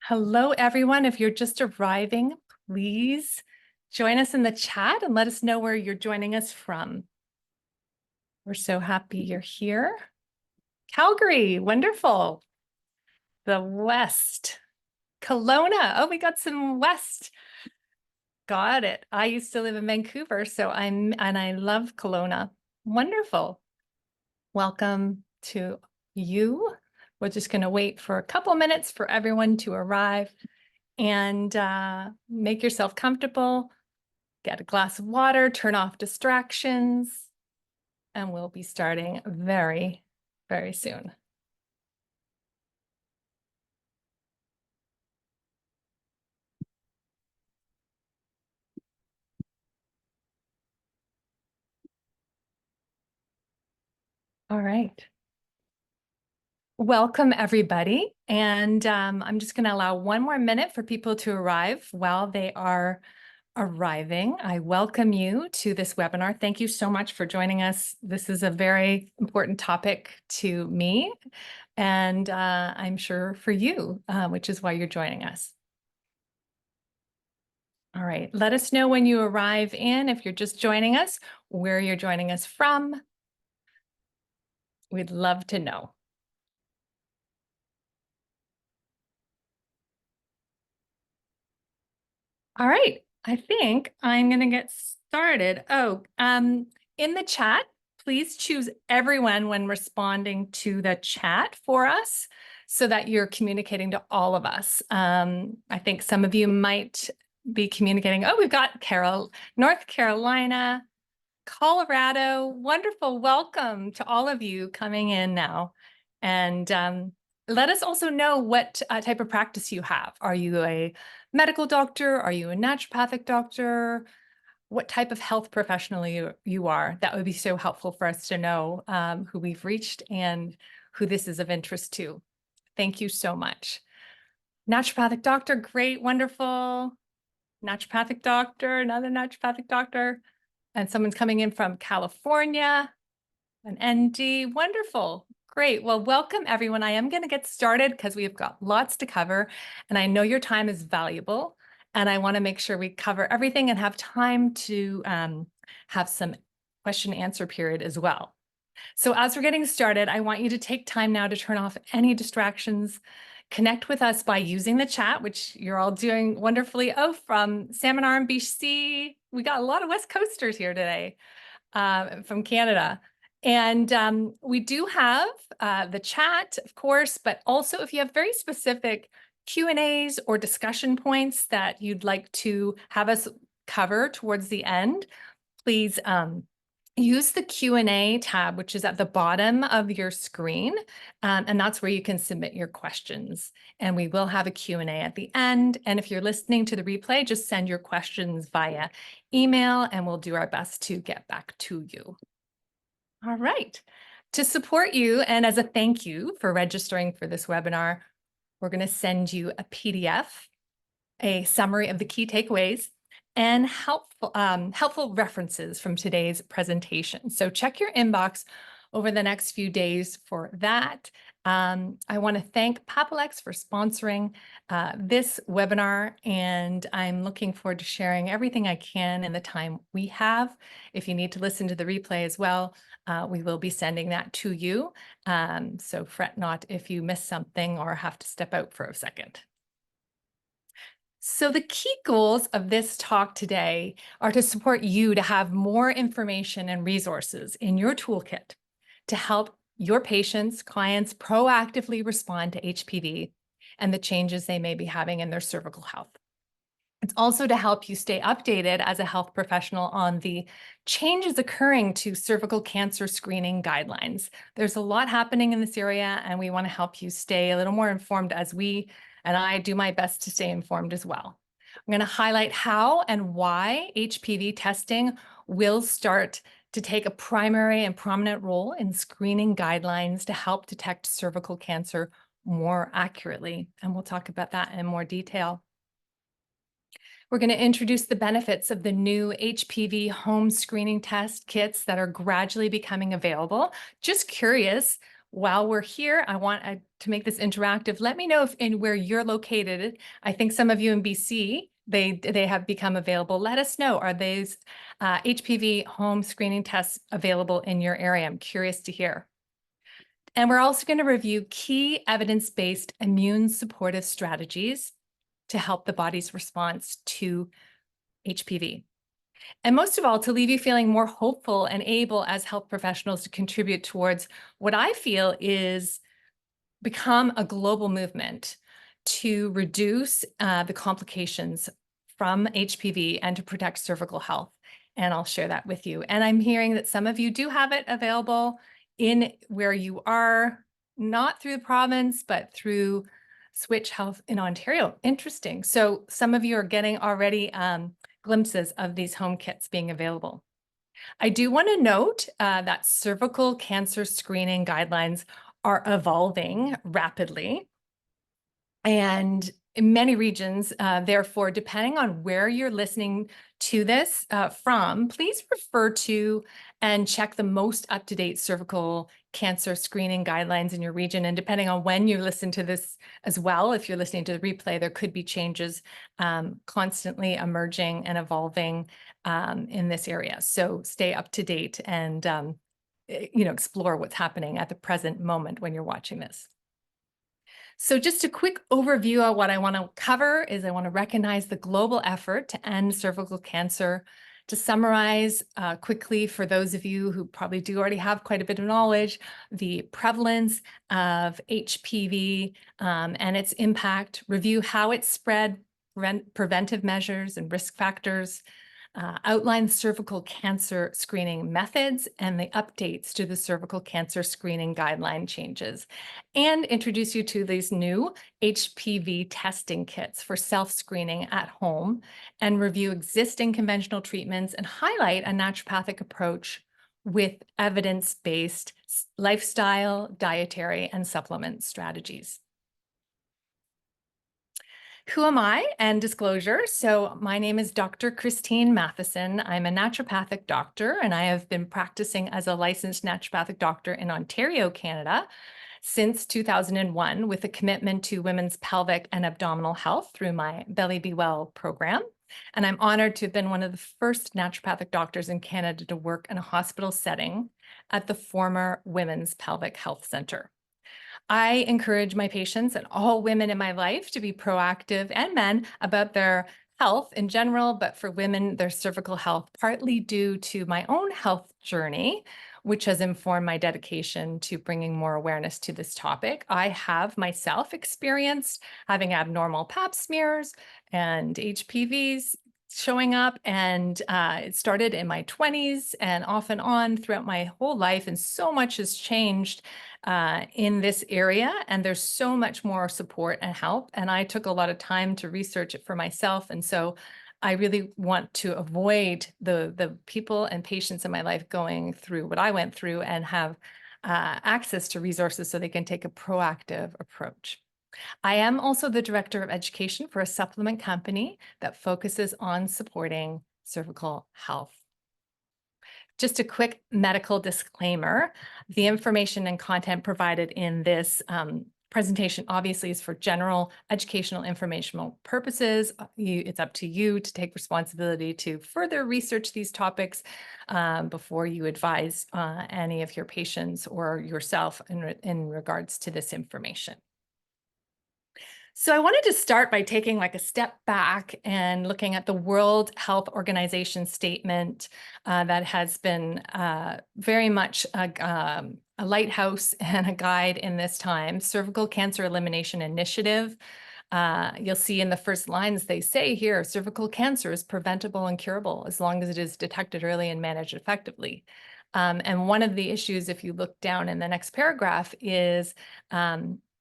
Hello, everyone. If you're just arriving, please join us in the chat and let us know where you're joining us from. We're so happy you're here. Calgary, wonderful. The West. Kelowna. Oh, we got some West. Got it. I used to live in Vancouver, and I love Kelowna. Wonderful. Welcome to you. We're just going to wait for a couple minutes for everyone to arrive and make yourself comfortable. Get a glass of water, turn off distractions, and we'll be starting very, very soon. All right. Welcome, everybody. And I'm just going to allow one more minute for people to arrive. While they are arriving, I welcome you to this webinar. Thank you so much for joining us. This is a very important topic to me, and I'm sure for you, which is why you're joining us. All right, let us know when you arrive in, if you're just joining us, where you're joining us from. We'd love to know. All right, I think I'm going to get started. In the chat, please choose everyone when responding to the chat for us so that you're communicating to all of us. I think some of you might be communicating. Oh, we've got Carol, North Carolina, Colorado. Wonderful. Welcome to all of you coming in now. And let us also know what type of practice you have. Are you a medical doctor? Are you a naturopathic doctor? What type of health professional you are? That would be so helpful for us to know who we've reached and who this is of interest to. Thank you so much. Naturopathic doctor, great, wonderful. Naturopathic doctor, another naturopathic doctor. And someone's coming in from California, an ND. Wonderful. Great. Well, welcome everyone. I am going to get started because we've got lots to cover and I know your time is valuable and I want to make sure we cover everything and have time to have some question and answer period as well. So as we're getting started, I want you to take time now to turn off any distractions. Connect with us by using the chat, which you're all doing wonderfully. Oh, from Salmon Arm, BC. We got a lot of West Coasters here today from Canada. And we do have the chat, of course, but also if you have very specific Q&As or discussion points that you'd like to have us cover towards the end, please use the Q&A tab, which is at the bottom of your screen, and that's where you can submit your questions. And we will have a Q&A at the end. And if you're listening to the replay, just send your questions via email, and we'll do our best to get back to you. All right. To support you, and as a thank you for registering for this webinar, we're going to send you a PDF, a summary of the key takeaways, and helpful references from today's presentation. So check your inbox over the next few days for that. I want to thank Papilex for sponsoring this webinar, and I'm looking forward to sharing everything I can in the time we have. If you need to listen to the replay as well, we will be sending that to you. So fret not if you miss something or have to step out for a second. So the key goals of this talk today are to support you to have more information and resources in your toolkit to help your patients, clients proactively respond to HPV and the changes they may be having in their cervical health. It's also to help you stay updated as a health professional on the changes occurring to cervical cancer screening guidelines. There's a lot happening in this area, and we want to help you stay a little more informed as I do my best to stay informed as well. I'm going to highlight how and why HPV testing will start to take a primary and prominent role in screening guidelines to help detect cervical cancer more accurately. And we'll talk about that in more detail. We're going to introduce the benefits of the new HPV home screening test kits that are gradually becoming available. Just curious, while we're here, I want to make this interactive. Let me know if in where you're located. I think some of you in BC, they have become available. Let us know. Are these HPV home screening tests available in your area? I'm curious to hear. And we're also going to review key evidence-based immune supportive strategies to help the body's response to HPV. And most of all, to leave you feeling more hopeful and able as health professionals to contribute towards what I feel is become a global movement to reduce the complications from HPV and to protect cervical health. And I'll share that with you. And I'm hearing that some of you do have it available in where you are, not through the province, but through Switch Health in Ontario. Interesting. So some of you are getting already glimpses of these home kits being available. I do want to note that cervical cancer screening guidelines are evolving rapidly. And in many regions, therefore, depending on where you're listening to this from, please refer to and check the most up-to-date cervical cancer screening guidelines in your region. And depending on when you listen to this as well, if you're listening to the replay, there could be changes constantly emerging and evolving in this area. So stay up to date and explore what's happening at the present moment when you're watching this. So just a quick overview of what I want to cover is I want to recognize the global effort to end cervical cancer. To summarize quickly, for those of you who probably do already have quite a bit of knowledge, the prevalence of HPV and its impact, review how it's spread, preventive measures and risk factors, outline cervical cancer screening methods and the updates to the cervical cancer screening guideline changes, and introduce you to these new HPV testing kits for self-screening at home, and review existing conventional treatments and highlight a naturopathic approach with evidence-based lifestyle, dietary, and supplement strategies. Who am I? And disclosure. So my name is Dr. Christine Matheson. I'm a naturopathic doctor, and I have been practicing as a licensed naturopathic doctor in Ontario, Canada, since 2001 with a commitment to women's pelvic and abdominal health through my Belly Be Well program. And I'm honored to have been one of the first naturopathic doctors in Canada to work in a hospital setting at the former Women's Pelvic Health Center. I encourage my patients and all women in my life to be proactive, and men, about their health in general, but for women, their cervical health, partly due to my own health journey, which has informed my dedication to bringing more awareness to this topic. I have myself experienced having abnormal pap smears and HPVs showing up, and it started in my 20s and off and on throughout my whole life, and so much has changed in this area, and there's so much more support and help, and I took a lot of time to research it for myself, and so I really want to avoid the people and patients in my life going through what I went through, and have access to resources so they can take a proactive approach. I am also the director of education for a supplement company that focuses on supporting cervical health. Just a quick medical disclaimer. The information and content provided in this presentation obviously is for general educational informational purposes. It's up to you to take responsibility to further research these topics before you advise any of your patients or yourself in regards to this information. So I wanted to start by taking like a step back and looking at the World Health Organization statement that has been very much a lighthouse and a guide in this time. Cervical Cancer Elimination Initiative. You'll see in the first lines, they say here, cervical cancer is preventable and curable as long as it is detected early and managed effectively. And one of the issues, if you look down in the next paragraph, is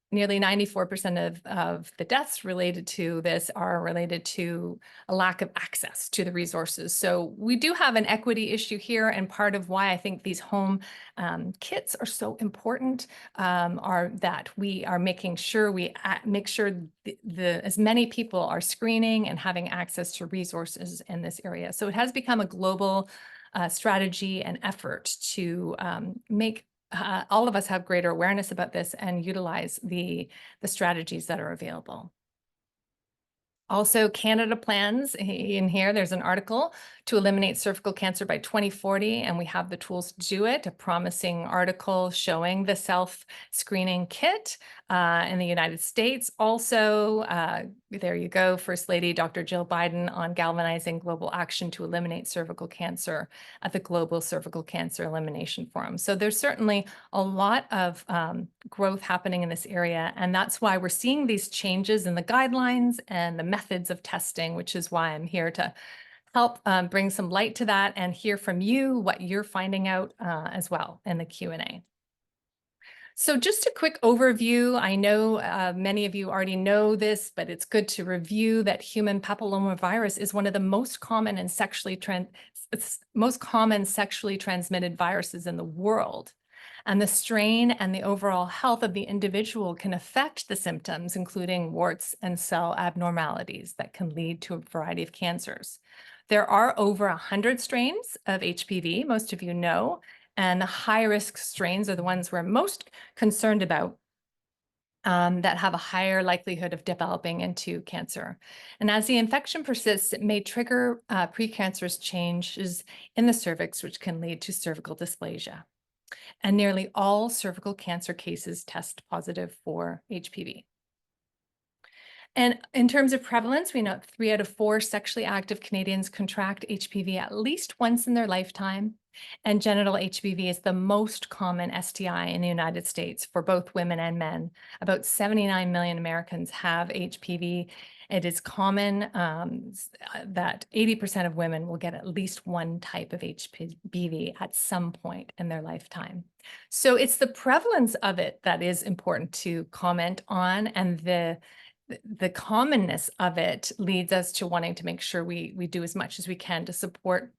nearly 94% of the deaths related to this are related to a lack of access to the resources. So we do have an equity issue here, and part of why I think these home kits are so important are that we are making sure we make sure as many people are screening and having access to resources in this area. So it has become a global strategy and effort to make all of us have greater awareness about this and utilize the strategies that are available. Also, Canada plans in here, there's an article to eliminate cervical cancer by 2040, and we have the tools to do it. A promising article showing the self-screening kit in the United States. Also, there you go, First Lady Dr. Jill Biden on galvanizing global action to eliminate cervical cancer at the Global Cervical Cancer Elimination Forum. So there's certainly a lot of growth happening in this area, and that's why we're seeing these changes in the guidelines and the methods of testing, which is why I'm here to help bring some light to that and hear from you what you're finding out as well in the Q&A. So just a quick overview. I know many of you already know this, but it's good to review that human papillomavirus is one of the most common and most common sexually transmitted viruses in the world. And the strain and the overall health of the individual can affect the symptoms, including warts and cell abnormalities that can lead to a variety of cancers. There are over 100 strains of HPV, most of you know, and the high-risk strains are the ones we're most concerned about that have a higher likelihood of developing into cancer. And as the infection persists, it may trigger precancerous changes in the cervix, which can lead to cervical dysplasia. And nearly all cervical cancer cases test positive for HPV. And in terms of prevalence, we know 3 out of 4 sexually active Canadians contract HPV at least once in their lifetime. And genital HPV is the most common STI in the United States for both women and men. About 79 million Americans have HPV. It is common that 80% of women will get at least one type of HPV at some point in their lifetime. So it's the prevalence of it that is important to comment on, and the commonness of it leads us to wanting to make sure we do as much as we can to support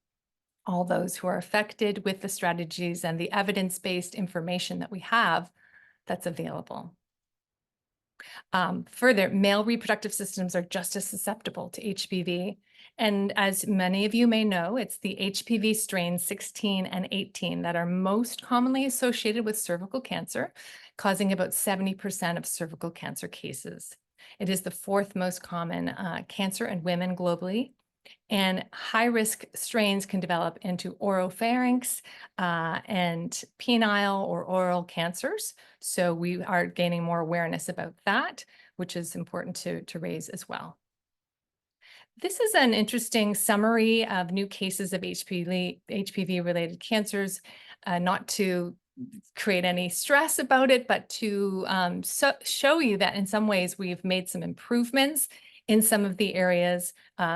all those who are affected with the strategies and the evidence-based information that we have that's available. Further, male reproductive systems are just as susceptible to HPV. And as many of you may know, it's the HPV strains 16 and 18 that are most commonly associated with cervical cancer, causing about 70% of cervical cancer cases. It is the 4th most common cancer in women globally. And high-risk strains can develop into oropharynx and penile or oral cancers. So we are gaining more awareness about that, which is important to raise as well. This is an interesting summary of new cases of HPV-related cancers, not to create any stress about it, but to show you that in some ways we've made some improvements in some of the areas.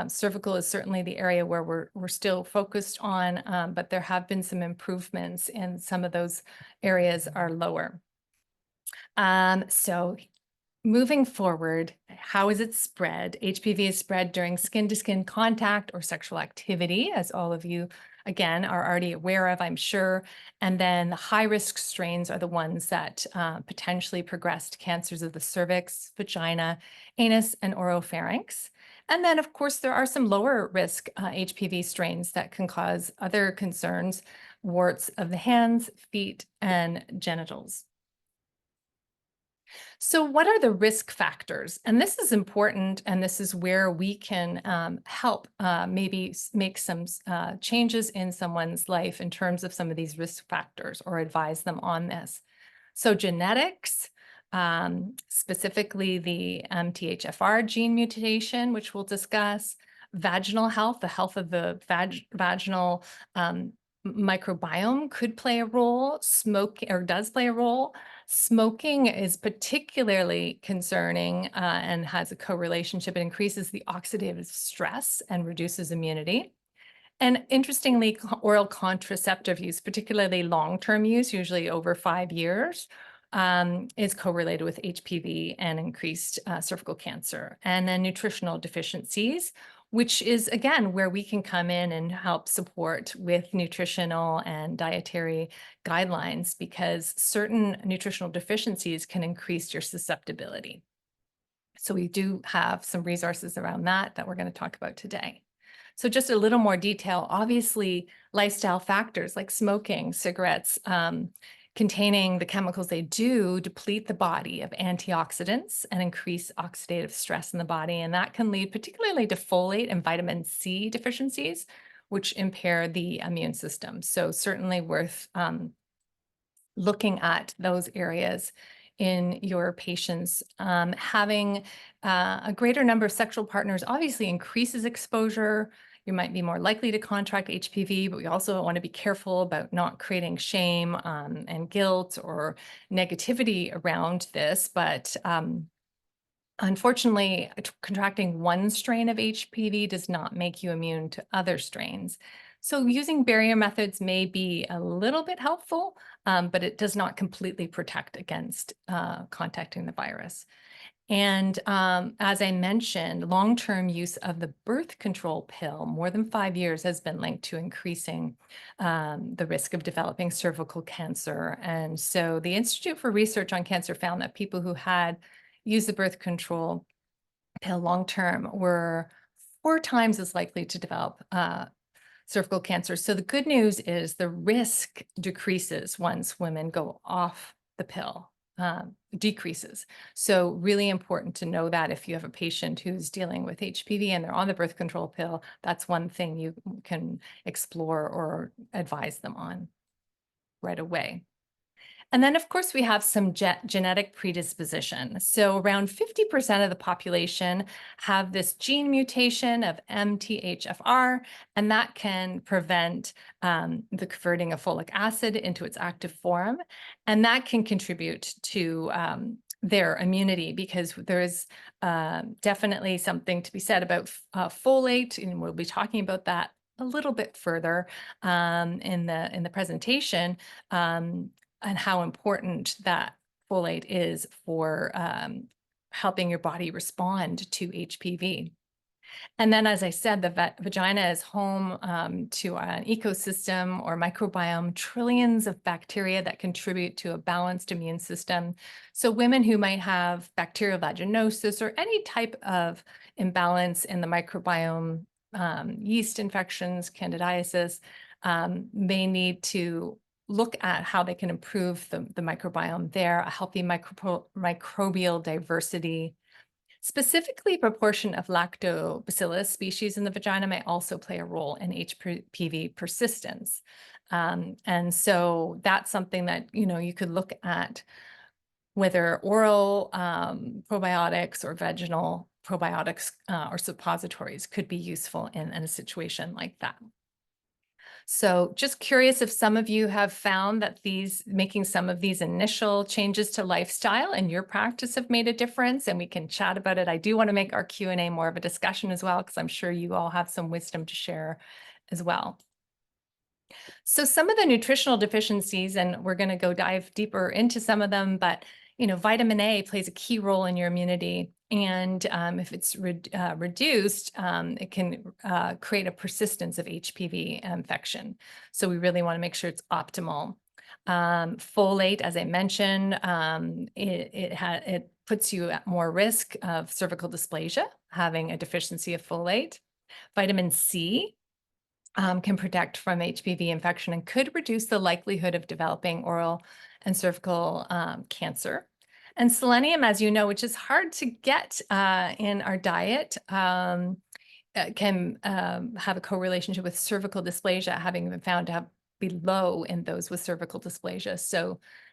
Cervical is certainly the area where we're still focused on, but there have been some improvements, and some of those areas are lower. So moving forward, how is it spread? HPV is spread during skin-to-skin contact or sexual activity, as all of you, again, are already aware of, I'm sure. And then the high-risk strains are the ones that potentially progress to cancers of the cervix, vagina, anus, and oropharynx. And then, of course, there are some lower risk HPV strains that can cause other concerns, warts of the hands, feet, and genitals. So what are the risk factors? And this is important, and this is where we can help maybe make some changes in someone's life in terms of some of these risk factors, or advise them on this. So genetics, specifically the MTHFR gene mutation, which we'll discuss, vaginal health, the health of the vaginal microbiome could play a role, does play a role. Smoking is particularly concerning and has a co-relationship. It increases the oxidative stress and reduces immunity. And interestingly, oral contraceptive use, particularly long-term use, usually over 5 years, is correlated with HPV and increased cervical cancer. And then nutritional deficiencies, which is, again, where we can come in and help support with nutritional and dietary guidelines, because certain nutritional deficiencies can increase your susceptibility. So we do have some resources around that we're going to talk about today. So just a little more detail, obviously, lifestyle factors like smoking, cigarettes, containing the chemicals they do deplete the body of antioxidants and increase oxidative stress in the body. And that can lead particularly to folate and vitamin C deficiencies, which impair the immune system. So certainly worth looking at those areas in your patients. Having a greater number of sexual partners obviously increases exposure. You might be more likely to contract HPV, but we also want to be careful about not creating shame and guilt or negativity around this. But unfortunately, contracting one strain of HPV does not make you immune to other strains. So using barrier methods may be a little bit helpful, but it does not completely protect against contacting the virus. And as I mentioned, long-term use of the birth control pill, more than 5 years, has been linked to increasing the risk of developing cervical cancer. And so the Institute for Research on Cancer found that people who had used the birth control pill long-term were 4 times as likely to develop cervical cancer. So the good news is the risk decreases once women go off the pill, decreases. So really important to know that if you have a patient who's dealing with HPV and they're on the birth control pill, that's one thing you can explore or advise them on right away. And then, of course, we have some genetic predisposition. So around 50% of the population have this gene mutation of MTHFR, and that can prevent the converting of folic acid into its active form. And that can contribute to their immunity, because there is definitely something to be said about folate, and we'll be talking about that a little bit further in the presentation. And how important that folate is for helping your body respond to HPV. And then, as I said, the vagina is home to an ecosystem or microbiome, trillions of bacteria that contribute to a balanced immune system. So women who might have bacterial vaginosis or any type of imbalance in the microbiome, yeast infections, candidiasis, may need to look at how they can improve the microbiome there, a healthy microbial diversity. Specifically, proportion of lactobacillus species in the vagina may also play a role in HPV persistence. And so that's something that, you could look at, whether oral probiotics or vaginal probiotics or suppositories could be useful in a situation like that. So just curious if some of you have found that making some of these initial changes to lifestyle in your practice have made a difference, and we can chat about it. I do want to make our Q&A more of a discussion as well, because I'm sure you all have some wisdom to share as well. So some of the nutritional deficiencies, and we're going to go dive deeper into some of them, but vitamin A plays a key role in your immunity. And if it's reduced, it can create a persistence of HPV infection. So we really want to make sure it's optimal. Folate, as I mentioned, it puts you at more risk of cervical dysplasia, having a deficiency of folate. Vitamin C can protect from HPV infection and could reduce the likelihood of developing oral and cervical cancer. And selenium, as you know, which is hard to get in our diet, can have a correlationship with cervical dysplasia, having been found to be low in those with cervical dysplasia.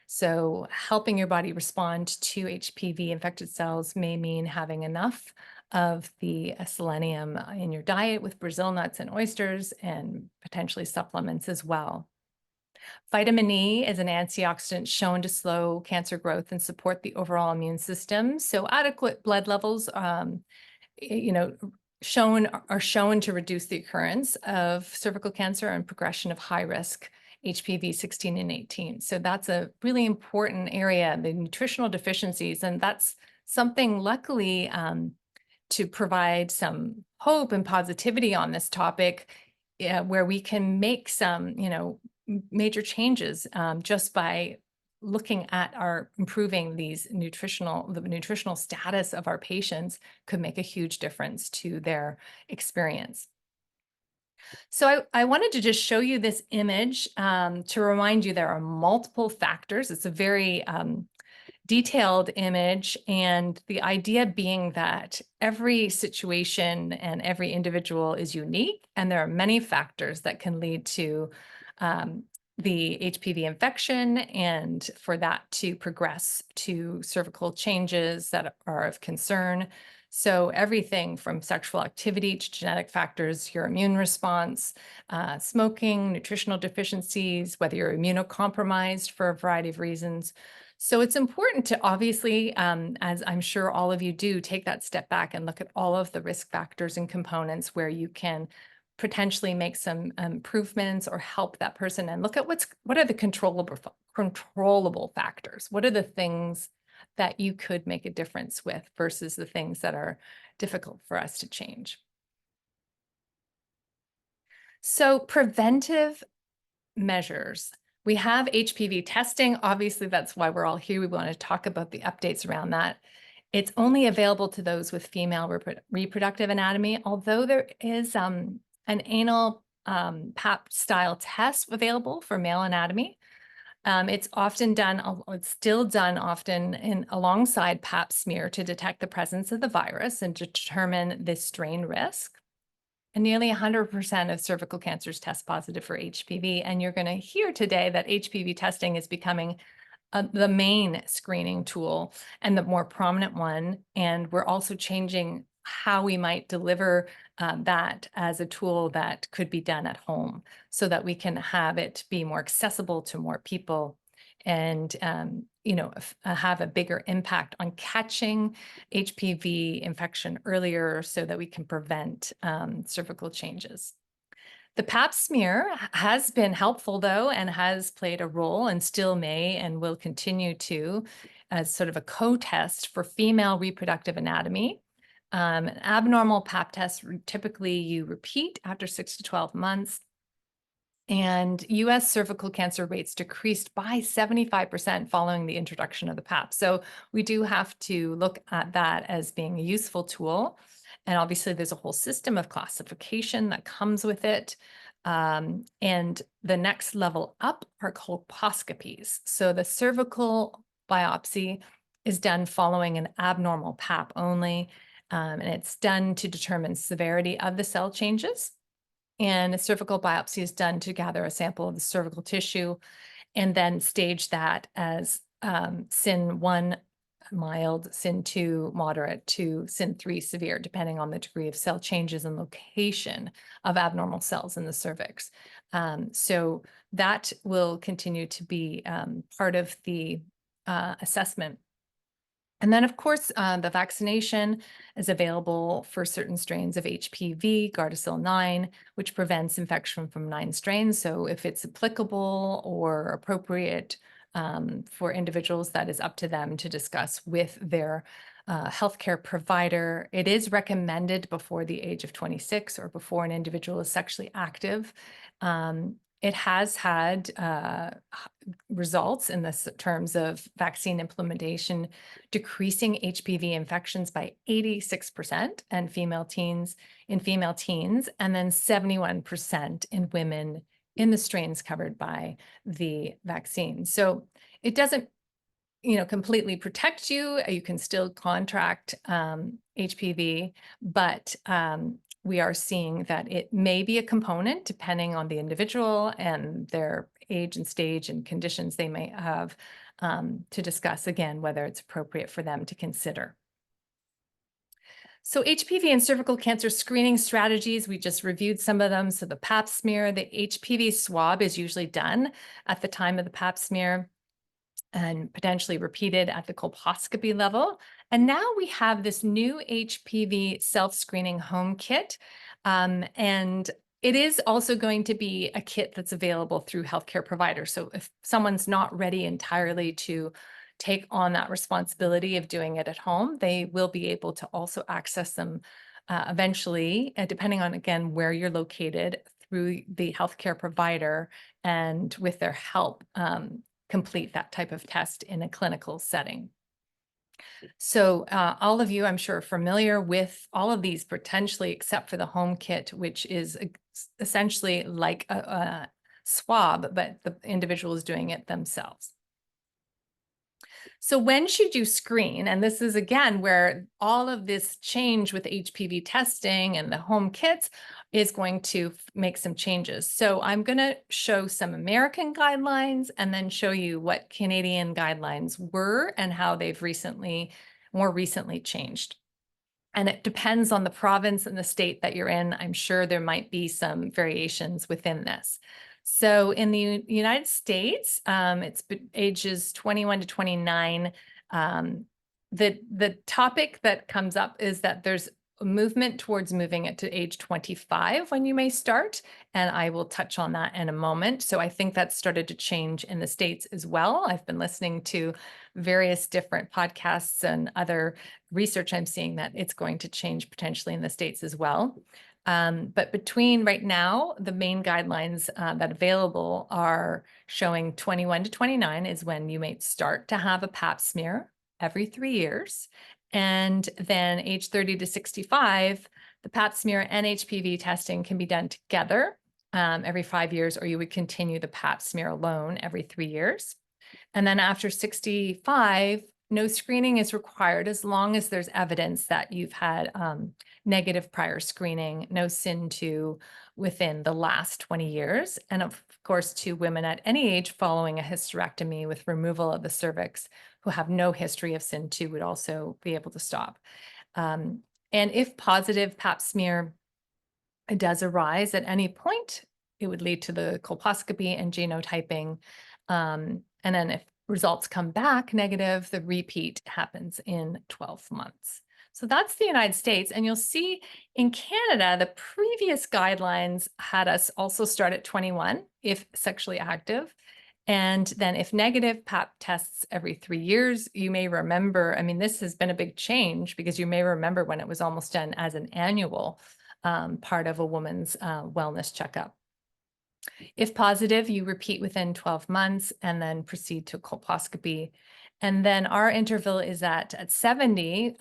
So helping your body respond to HPV infected cells may mean having enough of the selenium in your diet with Brazil nuts and oysters, and potentially supplements as well. Vitamin E is an antioxidant shown to slow cancer growth and support the overall immune system. So adequate blood levels, are shown to reduce the occurrence of cervical cancer and progression of high risk HPV 16 and 18. So that's a really important area, the nutritional deficiencies, and that's something, luckily, to provide some hope and positivity on this topic, where we can make some, major changes just by looking at improving the nutritional status of our patients could make a huge difference to their experience. So I wanted to just show you this image to remind you there are multiple factors. It's a very detailed image, and the idea being that every situation and every individual is unique, and there are many factors that can lead to um, the HPV infection and for that to progress to cervical changes that are of concern. So everything from sexual activity to genetic factors, your immune response, smoking, nutritional deficiencies, whether you're immunocompromised for a variety of reasons. So it's important to obviously, as I'm sure all of you do, take that step back and look at all of the risk factors and components where you can potentially make some improvements or help that person, and look at what are the controllable factors. What are the things that you could make a difference with versus the things that are difficult for us to change. So preventive measures. We have HPV testing. Obviously, that's why we're all here. We want to talk about the updates around that. It's only available to those with female reproductive anatomy, although there is an anal pap style test available for male anatomy. It's often done, it's still done often alongside pap smear to detect the presence of the virus and determine the strain risk. And nearly 100% of cervical cancers test positive for HPV. And you're going to hear today that HPV testing is becoming the main screening tool and the more prominent one. And we're also changing how we might deliver that as a tool that could be done at home so that we can have it be more accessible to more people and have a bigger impact on catching HPV infection earlier so that we can prevent cervical changes. The pap smear has been helpful, though, and has played a role and still may and will continue to as sort of a co-test for female reproductive anatomy. An abnormal pap test, typically you repeat after 6 to 12 months. And US cervical cancer rates decreased by 75% following the introduction of the PAP. So we do have to look at that as being a useful tool. And obviously, there's a whole system of classification that comes with it. And the next level up are colposcopies. So the cervical biopsy is done following an abnormal PAP only, and it's done to determine severity of the cell changes. And a cervical biopsy is done to gather a sample of the cervical tissue and then stage that as SIN 1 mild, SIN 2 moderate to SIN 3 severe, depending on the degree of cell changes and location of abnormal cells in the cervix. So that will continue to be part of the assessment. And then, of course, the vaccination is available for certain strains of HPV, Gardasil 9, which prevents infection from 9 strains. So if it's applicable or appropriate for individuals, that is up to them to discuss with their healthcare provider. It is recommended before the age of 26 or before an individual is sexually active. It has had results in this terms of vaccine implementation, decreasing HPV infections by 86% and female teens, and then 71% in women in the strains covered by the vaccine. So it doesn't completely protect you. You can still contract HPV, but we are seeing that it may be a component depending on the individual and their age and stage and conditions they may have, to discuss again whether it's appropriate for them to consider. So HPV and cervical cancer screening strategies, we just reviewed some of them. So the pap smear, the HPV swab is usually done at the time of the pap smear and potentially repeated at the colposcopy level. And now we have this new HPV self-screening home kit. And it is also going to be a kit that's available through healthcare providers. So if someone's not ready entirely to take on that responsibility of doing it at home, they will be able to also access them eventually, depending on, again, where you're located, through the healthcare provider and with their help. Complete that type of test in a clinical setting. So all of you, I'm sure, are familiar with all of these potentially, except for the home kit, which is essentially like a swab, but the individual is doing it themselves. So when should you screen? And this is again where all of this change with HPV testing and the home kits is going to make some changes. So I'm going to show some American guidelines and then show you what Canadian guidelines were and how they've more recently changed. And it depends on the province and the state that you're in. I'm sure there might be some variations within this. So in the United States, it's ages 21 to 29. The topic that comes up is that there's a movement towards moving it to age 25 when you may start. And I will touch on that in a moment. So I think that's started to change in the States as well. I've been listening to various different podcasts and other research. I'm seeing that it's going to change potentially in the States as well. But between right now, the main guidelines that available are showing 21 to 29 is when you may start to have a pap smear every 3 years. And then age 30 to 65, the pap smear and HPV testing can be done together every 5 years, or you would continue the pap smear alone every 3 years. And then after 65, no screening is required as long as there's evidence that you've had negative prior screening, no CIN2 within the last 20 years. And of course, to women at any age following a hysterectomy with removal of the cervix who have no history of CIN2 would also be able to stop. And if positive pap smear does arise at any point, it would lead to the colposcopy and genotyping. And then if results come back negative, the repeat happens in 12 months. So that's the United States. And you'll see in Canada, the previous guidelines had us also start at 21 if sexually active. And then if negative pap tests every 3 years, you may remember, I mean, this has been a big change because you may remember when it was almost done as an annual part of a woman's wellness checkup. If positive, you repeat within 12 months and then proceed to colposcopy. And then our interval is at 70,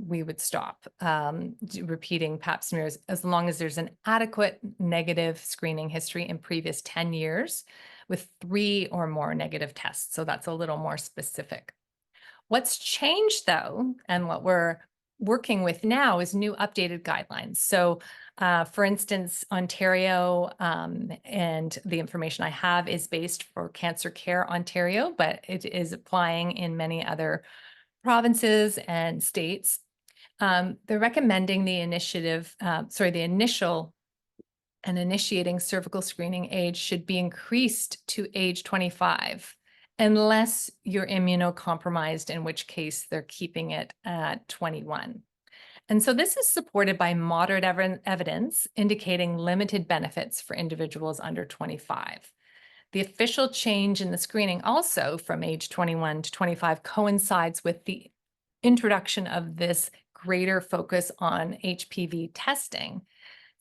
we would stop repeating pap smears as long as there's an adequate negative screening history in previous 10 years with 3 or more negative tests. So that's a little more specific. What's changed though, and what we're working with now is new updated guidelines. So for instance, Ontario, and the information I have is based for Cancer Care Ontario, but it is applying in many other provinces and states. They're recommending the initial and initiating cervical screening age should be increased to age 25, unless you're immunocompromised, in which case they're keeping it at 21. And so this is supported by moderate evidence indicating limited benefits for individuals under 25. The official change in the screening also from age 21 to 25 coincides with the introduction of this greater focus on HPV testing.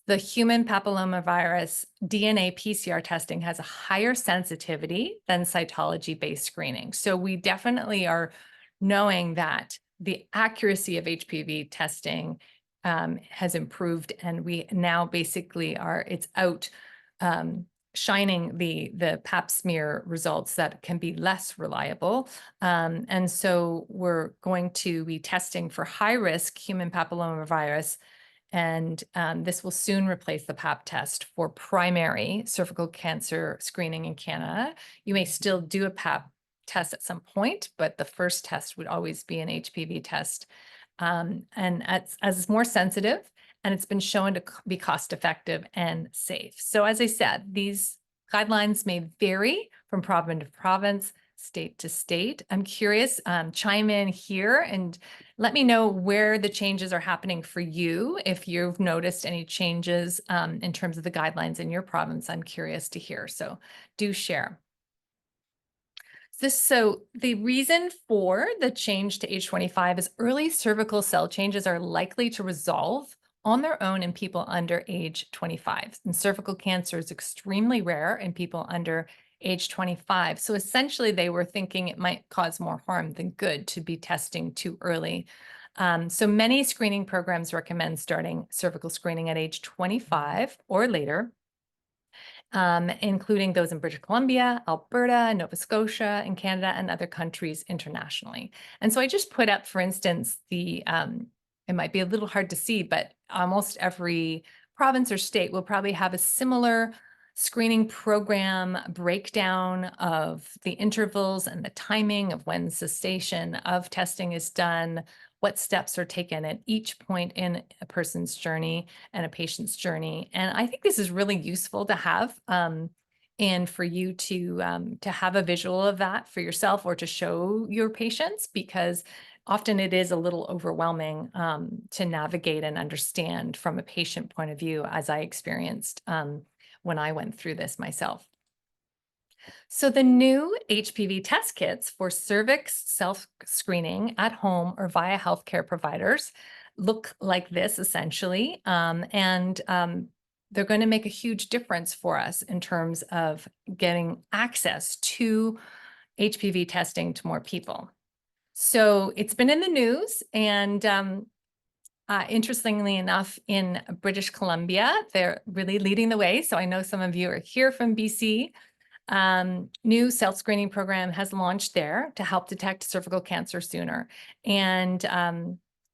The human papillomavirus DNA PCR testing has a higher sensitivity than cytology-based screening. So we definitely are knowing that the accuracy of HPV testing has improved, and we now basically it's out shining the pap smear results that can be less reliable. And so we're going to be testing for high-risk human papillomavirus, and this will soon replace the pap test for primary cervical cancer screening in Canada. You may still do a pap test at some point, but the first test would always be an HPV test. And as it's more sensitive, and it's been shown to be cost effective and safe. So as I said, these guidelines may vary from province to province, state to state. I'm curious, chime in here and let me know where the changes are happening for you. If you've noticed any changes in terms of the guidelines in your province, I'm curious to hear. So do share. So the reason for the change to age 25 is early cervical cell changes are likely to resolve on their own in people under age 25. And cervical cancer is extremely rare in people under age 25. So essentially, they were thinking it might cause more harm than good to be testing too early. So many screening programs recommend starting cervical screening at age 25 or later, including those in British Columbia, Alberta, Nova Scotia, and Canada, and other countries internationally. And so I just put up, for instance, it might be a little hard to see, but almost every province or state will probably have a similar screening program breakdown of the intervals and the timing of when cessation of testing is done, what steps are taken at each point in a person's journey and a patient's journey. And I think this is really useful to have, and for you to have a visual of that for yourself or to show your patients, because often it is a little overwhelming to navigate and understand from a patient point of view, as I experienced when I went through this myself. So the new HPV test kits for cervix self-screening at home or via healthcare providers look like this essentially. They're going to make a huge difference for us in terms of getting access to HPV testing to more people. So it's been in the news, and interestingly enough, in British Columbia, they're really leading the way. So I know some of you are here from BC. New self-screening program has launched there to help detect cervical cancer sooner. And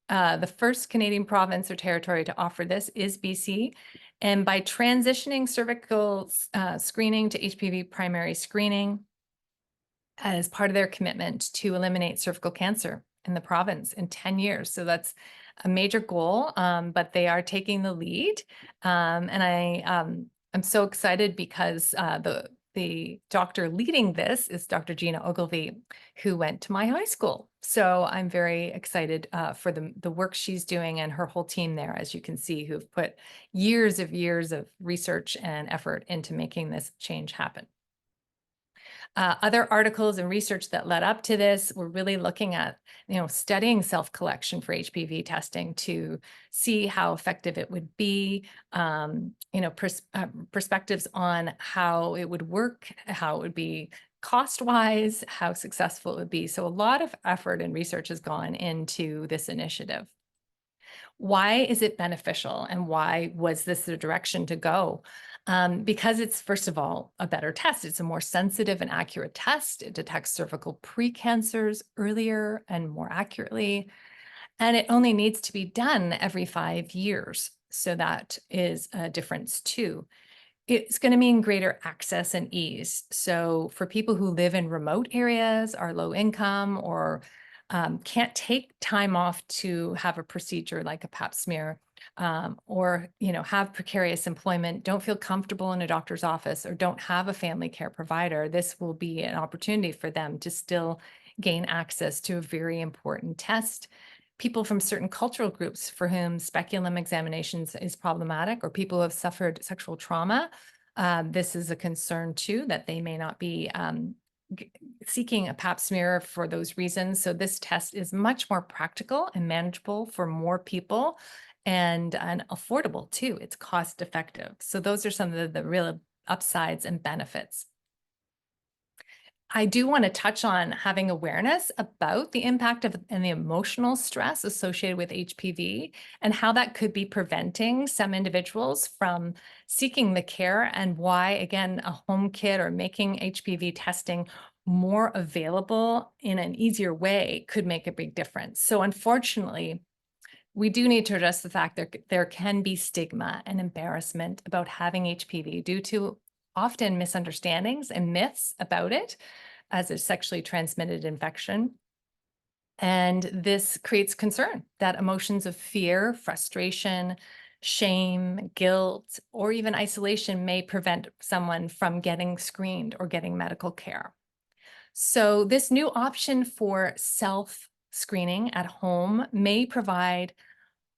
the first Canadian province or territory to offer this is BC. And by transitioning cervical screening to HPV primary screening as part of their commitment to eliminate cervical cancer in the province in 10 years. So that's a major goal, but they are taking the lead. I'm so excited because the doctor leading this is Dr. Gina Ogilvy, who went to my high school. So I'm very excited for the work she's doing and her whole team there, as you can see, who've put years of research and effort into making this change happen. Other articles and research that led up to this were really looking at, studying self-collection for HPV testing to see how effective it would be, perspectives on how it would work, how it would be cost-wise, how successful it would be. So a lot of effort and research has gone into this initiative. Why is it beneficial, and why was this the direction to go? Because it's, first of all, a better test. It's a more sensitive and accurate test. It detects cervical precancers earlier and more accurately, and it only needs to be done every 5 years. So that is a difference too. It's going to mean greater access and ease. So for people who live in remote areas, are low income, or can't take time off to have a procedure like a pap smear, or have precarious employment, don't feel comfortable in a doctor's office, or don't have a family care provider, this will be an opportunity for them to still gain access to a very important test. People from certain cultural groups for whom speculum examinations is problematic, or people who have suffered sexual trauma, this is a concern too, that they may not be seeking a pap smear for those reasons. So this test is much more practical and manageable for more people, and affordable too. It's cost effective. So those are some of the real upsides and benefits. I do want to touch on having awareness about the impact of and the emotional stress associated with HPV, and how that could be preventing some individuals from seeking the care, and why, again, a home kit or making HPV testing more available in an easier way could make a big difference. So unfortunately, we do need to address the fact that there can be stigma and embarrassment about having HPV due to often misunderstandings and myths about it as a sexually transmitted infection. And this creates concern that emotions of fear, frustration, shame, guilt, or even isolation may prevent someone from getting screened or getting medical care. So this new option for self-screening at home may provide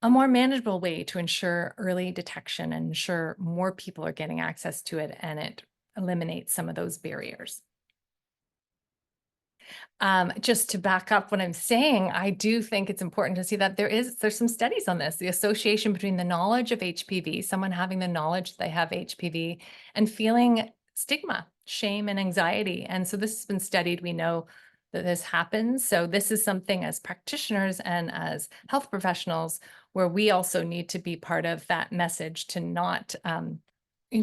a more manageable way to ensure early detection and ensure more people are getting access to it, and it eliminates some of those barriers. Just to back up what I'm saying, I do think it's important to see that there's some studies on this, the association between the knowledge of HPV, someone having the knowledge they have HPV, and feeling stigma, shame, and anxiety. And so this has been studied. We know that this happens. So this is something as practitioners and as health professionals where we also need to be part of that message to not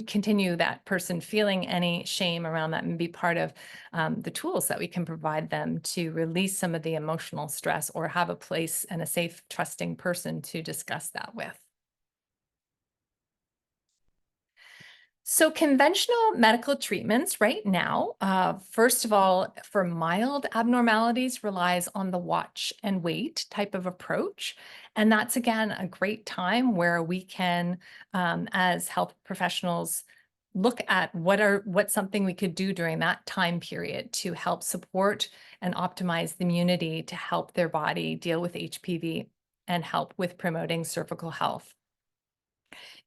continue that person feeling any shame around that and be part of the tools that we can provide them to release some of the emotional stress or have a place and a safe, trusting person to discuss that with. So conventional medical treatments right now, first of all, for mild abnormalities relies on the watch and wait type of approach. And that's, again, a great time where we can, as health professionals, look at what's something we could do during that time period to help support and optimize the immunity to help their body deal with HPV and help with promoting cervical health.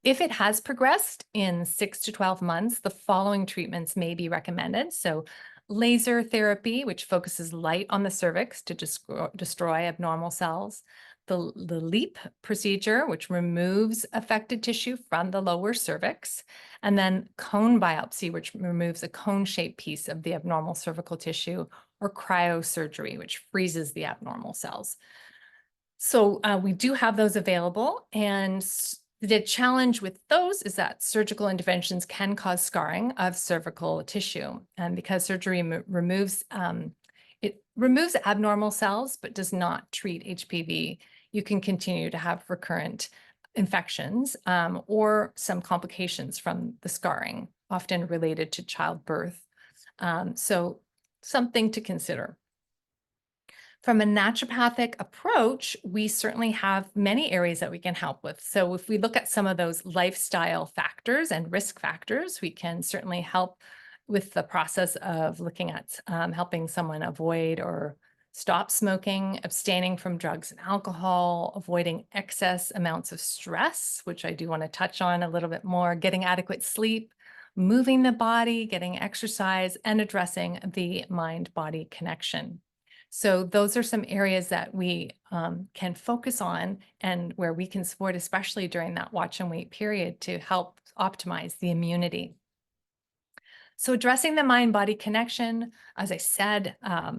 If it has progressed in 6 to 12 months, the following treatments may be recommended. So, laser therapy, which focuses light on the cervix to destroy abnormal cells. The LEAP procedure, which removes affected tissue from the lower cervix. And then cone biopsy, which removes a cone shaped piece of the abnormal cervical tissue, or cryosurgery, which freezes the abnormal cells. So we do have those available. And the challenge with those is that surgical interventions can cause scarring of cervical tissue. And because surgery removes, it removes abnormal cells, but does not treat HPV, you can continue to have recurrent infections or some complications from the scarring, often related to childbirth. So something to consider. From a naturopathic approach, we certainly have many areas that we can help with. So if we look at some of those lifestyle factors and risk factors, we can certainly help with the process of looking at helping someone avoid or stop smoking, abstaining from drugs and alcohol, avoiding excess amounts of stress, which I do want to touch on a little bit more, getting adequate sleep, moving the body, getting exercise, and addressing the mind-body connection. So those are some areas that we can focus on and where we can support, especially during that watch and wait period, to help optimize the immunity. So addressing the mind-body connection, as I said,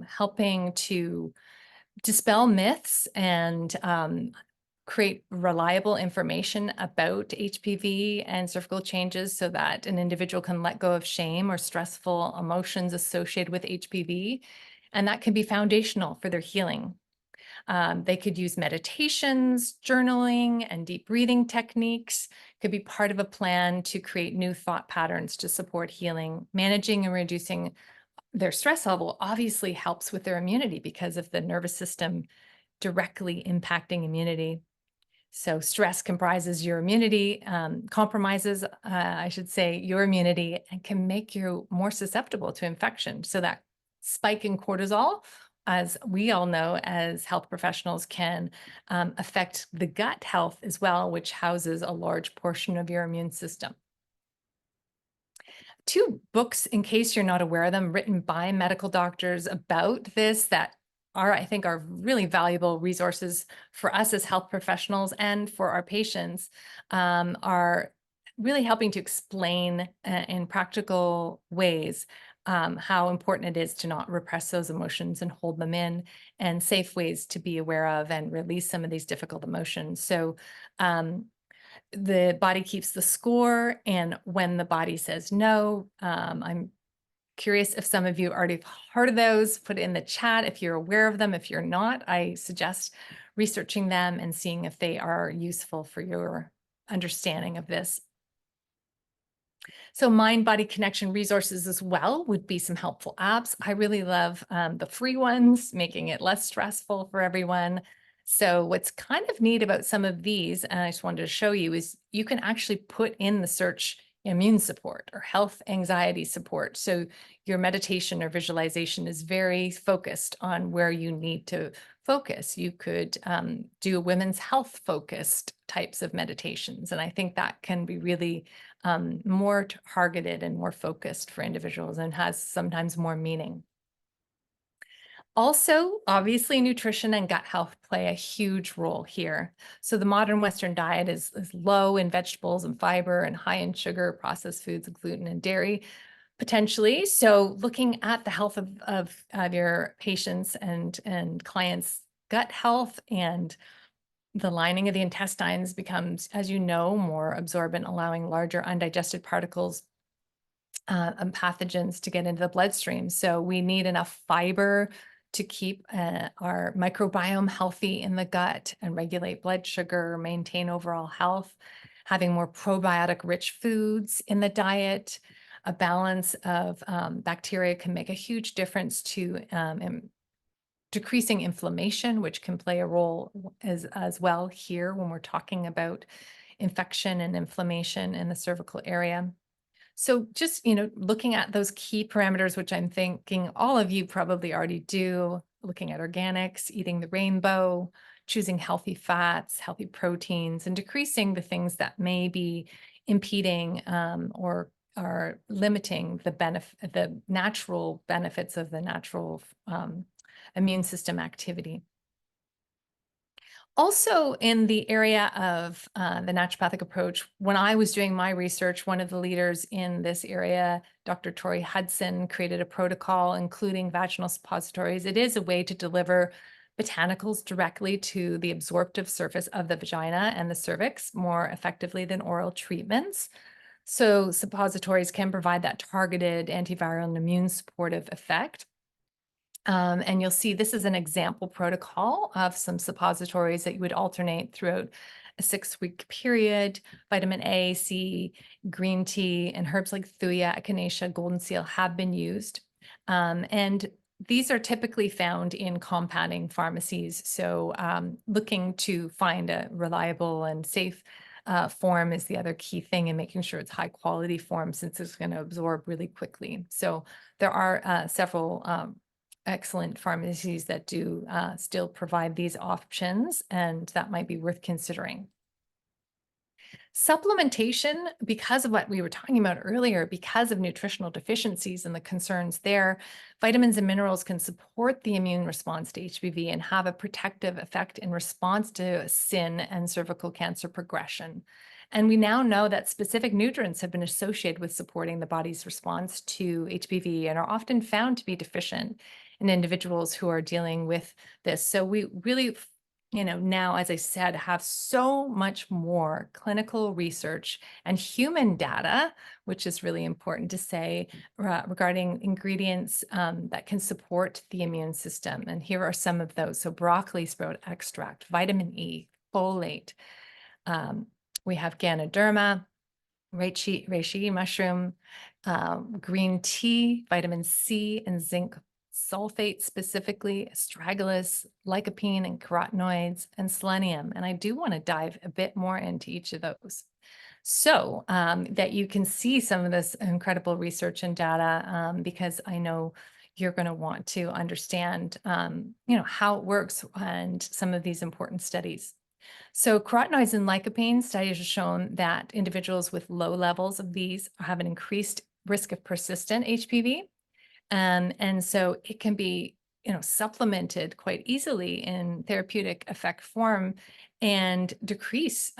helping to dispel myths and create reliable information about HPV and cervical changes so that an individual can let go of shame or stressful emotions associated with HPV. And that can be foundational for their healing. They could use meditations, journaling, and deep breathing techniques. Could be part of a plan to create new thought patterns to support healing. Managing and reducing their stress level obviously helps with their immunity because of the nervous system directly impacting immunity. So stress comprises your immunity, compromises, I should say, your immunity, and can make you more susceptible to infection. So that spike in cortisol, as we all know as health professionals, can affect the gut health as well, which houses a large portion of your immune system. Two books, in case you're not aware of them, written by medical doctors about this that I think, are really valuable resources for us as health professionals and for our patients, are really helping to explain in practical ways how important it is to not repress those emotions and hold them in, and safe ways to be aware of and release some of these difficult emotions. So the body keeps the score, and when the body says no, I'm curious if some of you already have heard of those. Put it in the chat if you're aware of them. If you're not, I suggest researching them and seeing if they are useful for your understanding of this. So mind-body connection resources as well would be some helpful apps. I really love the free ones, making it less stressful for everyone. So what's kind of neat about some of these, and I just wanted to show you, is you can actually put in the search immune support or health anxiety support. So your meditation or visualization is very focused on where you need to focus. You could do women's health focused types of meditations. And I think that can be really more targeted and more focused for individuals and has sometimes more meaning. Also, obviously, nutrition and gut health play a huge role here. So the modern Western diet is low in vegetables and fiber and high in sugar, processed foods, gluten, and dairy. Potentially. So looking at the health of your patients and clients' gut health, and the lining of the intestines becomes, as you know, more absorbent, allowing larger undigested particles and pathogens to get into the bloodstream. So we need enough fiber to keep our microbiome healthy in the gut and regulate blood sugar, maintain overall health. Having more probiotic rich foods in the diet, a balance of bacteria can make a huge difference to decreasing inflammation, which can play a role as well here when we're talking about infection and inflammation in the cervical area. So just, looking at those key parameters, which I'm thinking all of you probably already do, looking at organics, eating the rainbow, choosing healthy fats, healthy proteins, and decreasing the things that may be impeding or are limiting the natural benefits of the natural immune system activity. Also, in the area of the naturopathic approach, when I was doing my research, one of the leaders in this area, Dr. Tori Hudson, created a protocol including vaginal suppositories. It is a way to deliver botanicals directly to the absorptive surface of the vagina and the cervix more effectively than oral treatments. So suppositories can provide that targeted antiviral and immune supportive effect. And you'll see this is an example protocol of some suppositories that you would alternate throughout a 6-week period. Vitamin A, C, green tea, and herbs like thuya, echinacea, golden seal have been used. And these are typically found in compounding pharmacies. So looking to find a reliable and safe form is the other key thing, and making sure it's high quality form, since it's going to absorb really quickly. So there are several excellent pharmacies that do still provide these options, and that might be worth considering. Supplementation, because of what we were talking about earlier, because of nutritional deficiencies and the concerns there, vitamins and minerals can support the immune response to HPV and have a protective effect in response to CIN and cervical cancer progression. And we now know that specific nutrients have been associated with supporting the body's response to HPV and are often found to be deficient in individuals who are dealing with this. So we really, now, as I said, have so much more clinical research and human data, which is really important to say, regarding ingredients that can support the immune system. And here are some of those. So broccoli sprout extract, vitamin E, folate. We have Ganoderma, reishi mushroom, green tea, vitamin C and zinc sulfate, specifically astragalus, lycopene and carotenoids, and selenium. And I do want to dive a bit more into each of those, so that you can see some of this incredible research and data, because I know you're going to want to understand how it works and some of these important studies. So carotenoids and lycopene studies have shown that individuals with low levels of these have an increased risk of persistent HPV. And so it can be, supplemented quite easily in therapeutic effect form and decrease,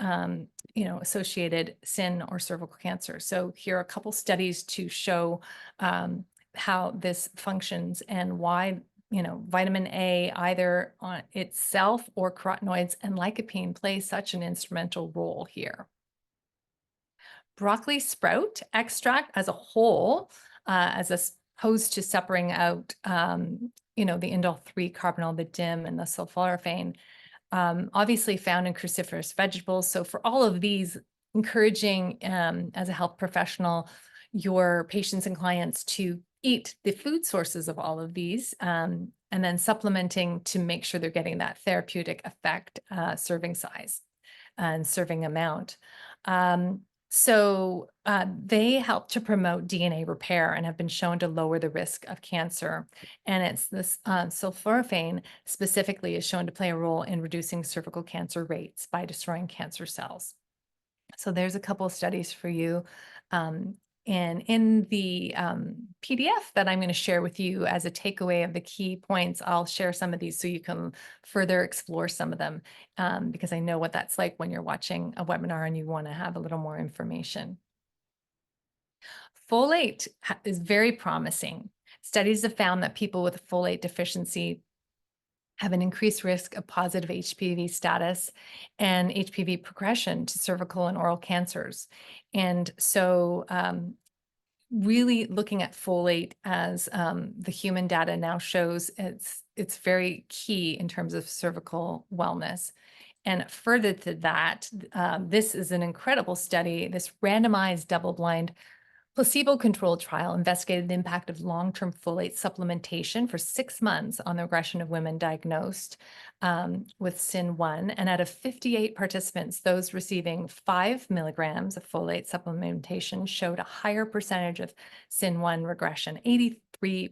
associated CIN or cervical cancer. So here are a couple studies to show how this functions and why, vitamin A, either on itself or carotenoids and lycopene, play such an instrumental role here. Broccoli sprout extract as a whole, as opposed to separating out, the indole-3 carbonyl, the DIM, and the sulforaphane, obviously found in cruciferous vegetables. So for all of these, encouraging, as a health professional, your patients and clients to eat the food sources of all of these, and then supplementing to make sure they're getting that therapeutic effect, serving size and serving amount. So they help to promote DNA repair and have been shown to lower the risk of cancer. And it's this sulforaphane specifically is shown to play a role in reducing cervical cancer rates by destroying cancer cells. So there's a couple of studies for you. And in the PDF that I'm going to share with you as a takeaway of the key points, I'll share some of these so you can further explore some of them, because I know what that's like when you're watching a webinar and you want to have a little more information. Folate is very promising. Studies have found that people with folate deficiency have an increased risk of positive HPV status and HPV progression to cervical and oral cancers. And so, really looking at folate as the human data now shows it's very key in terms of cervical wellness. And further to that, this is an incredible study, this randomized double-blind placebo-controlled trial investigated the impact of long-term folate supplementation for 6 months on the regression of women diagnosed with SIN1. And out of 58 participants, those receiving 5 milligrams of folate supplementation showed a higher percentage of SIN1 regression, 83%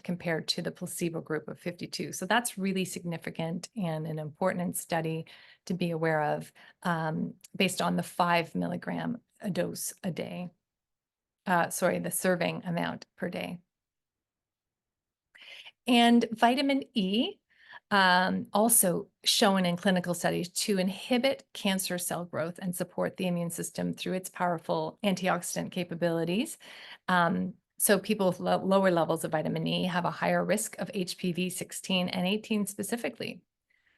compared to the placebo group of 52. So that's really significant and an important study to be aware of based on the 5 milligram a dose a day. The serving amount per day. And vitamin E, also shown in clinical studies to inhibit cancer cell growth and support the immune system through its powerful antioxidant capabilities. So people with lower levels of vitamin E have a higher risk of HPV 16 and 18 specifically.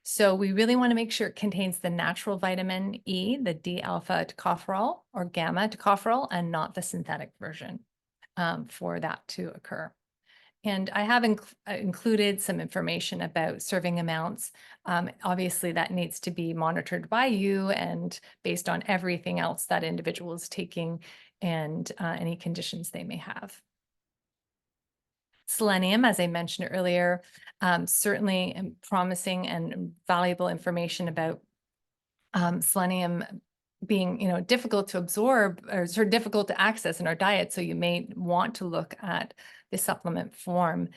So we really want to make sure it contains the natural vitamin E, the D-alpha tocopherol or gamma tocopherol, and not the synthetic version for that to occur. And I have included some information about serving amounts. Obviously, that needs to be monitored by you and based on everything else that individual is taking and any conditions they may have. Selenium, as I mentioned earlier, certainly promising and valuable information about selenium being, difficult to absorb or sort of difficult to access in our diet. So you may want to look at the supplement form.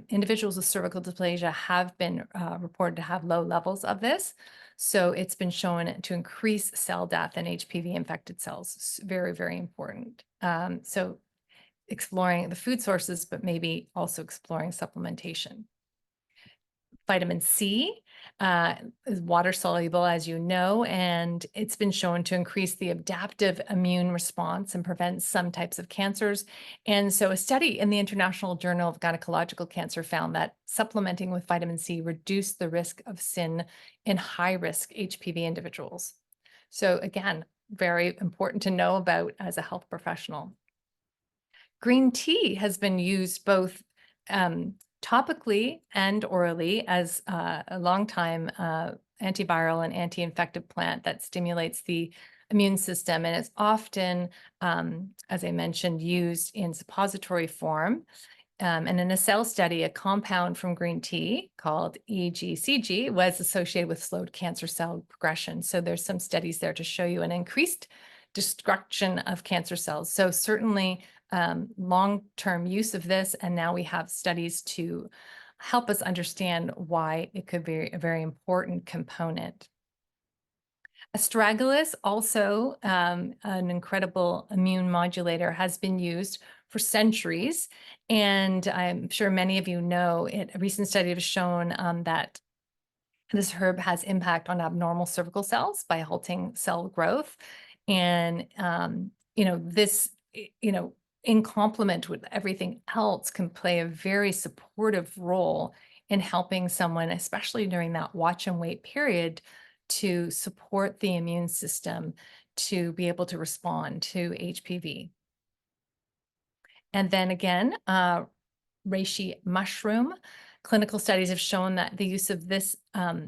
Individuals with cervical dysplasia have been reported to have low levels of this. So it's been shown to increase cell death in HPV infected cells. It's very, very important. So exploring the food sources, but maybe also exploring supplementation. Vitamin C is water soluble, as you know, and it's been shown to increase the adaptive immune response and prevent some types of cancers. And so a study in the International Journal of Gynecological Cancer found that supplementing with vitamin C reduced the risk of SIN in high-risk HPV individuals. So again, very important to know about as a health professional. Green tea has been used both topically and orally as a long-time antiviral and anti-infective plant that stimulates the immune system. And it's often, as I mentioned, used in suppository form. And in a cell study, a compound from green tea called EGCG was associated with slowed cancer cell progression. So there's some studies there to show you an increased destruction of cancer cells. So certainly long-term use of this, and now we have studies to help us understand why it could be a very important component. Astragalus, also an incredible immune modulator, has been used for centuries, and I'm sure many of you know it. A recent study has shown that this herb has impact on abnormal cervical cells by halting cell growth, and this, in complement with everything else, can play a very supportive role in helping someone, especially during that watch and wait period, to support the immune system to be able to respond to HPV. And then again, reishi mushroom. Clinical studies have shown that the use of this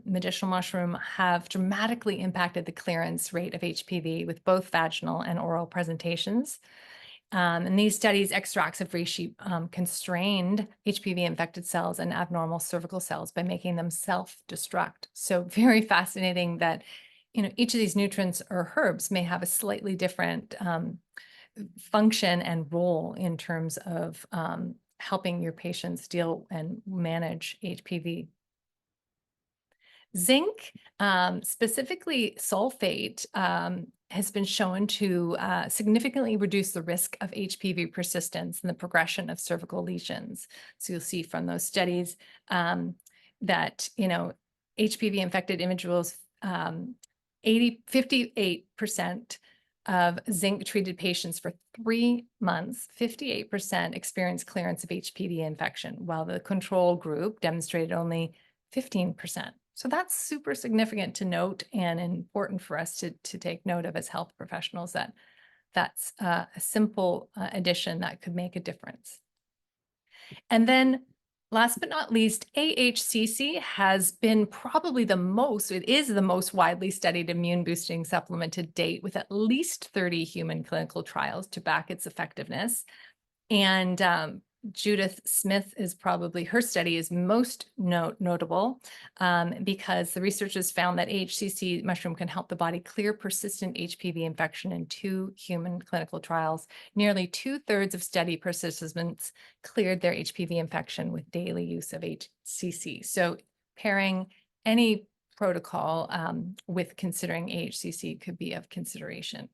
medicinal mushroom have dramatically impacted the clearance rate of HPV with both vaginal and oral presentations. In these studies, extracts of reishi constrained HPV-infected cells and abnormal cervical cells by making them self-destruct. So very fascinating that, each of these nutrients or herbs may have a slightly different function and role in terms of helping your patients deal and manage HPV. Zinc, specifically sulfate, has been shown to significantly reduce the risk of HPV persistence and the progression of cervical lesions. So you'll see from those studies that, HPV infected individuals, 58% of zinc-treated patients for 3 months, 58% experienced clearance of HPV infection, while the control group demonstrated only 15%. So that's super significant to note and important for us to take note of as health professionals, that that's a simple addition that could make a difference. And then last but not least, AHCC has been probably it is the most widely studied immune boosting supplement to date, with at least 30 human clinical trials to back its effectiveness. And Judith Smith is probably, her study is most notable because the researchers found that AHCC mushroom can help the body clear persistent HPV infection in 2 human clinical trials. Nearly 2/3 of study participants cleared their HPV infection with daily use of HCC. So pairing any protocol with considering AHCC could be of consideration.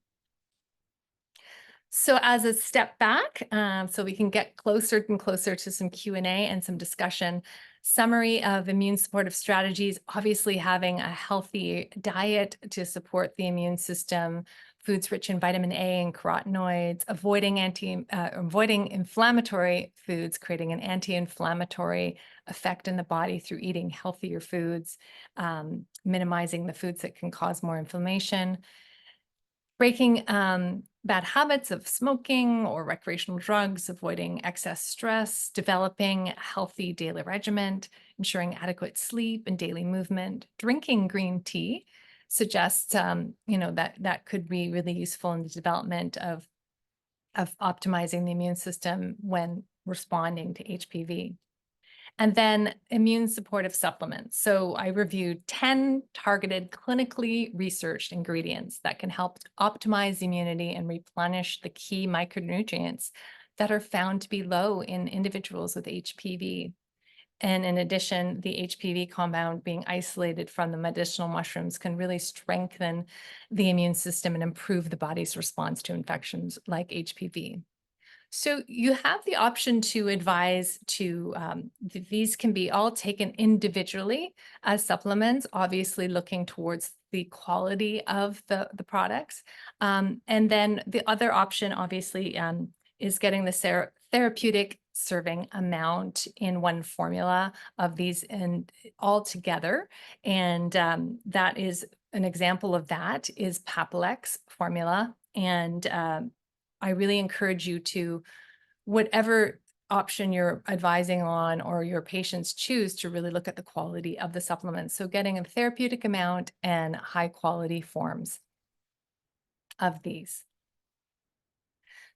So as a step back, so we can get closer and closer to some Q&A and some discussion, summary of immune supportive strategies: obviously having a healthy diet to support the immune system, foods rich in vitamin A and carotenoids, avoiding inflammatory foods, creating an anti-inflammatory effect in the body through eating healthier foods, minimizing the foods that can cause more inflammation, breaking bad habits of smoking or recreational drugs, avoiding excess stress, developing a healthy daily regimen, ensuring adequate sleep and daily movement. Drinking green tea suggests, that could be really useful in the development of optimizing the immune system when responding to HPV. And then immune supportive supplements. So I reviewed 10 targeted, clinically researched ingredients that can help optimize immunity and replenish the key micronutrients that are found to be low in individuals with HPV. And in addition, the HPV compound being isolated from the medicinal mushrooms can really strengthen the immune system and improve the body's response to infections like HPV. So you have the option to advise to, these can be all taken individually as supplements, obviously looking towards the quality of the products. And then the other option, obviously, is getting the therapeutic serving amount in one formula of these and all together. And that is an example of that is Papilex formula. And I really encourage you to, whatever option you're advising on or your patients choose, to really look at the quality of the supplements. So getting a therapeutic amount and high quality forms of these.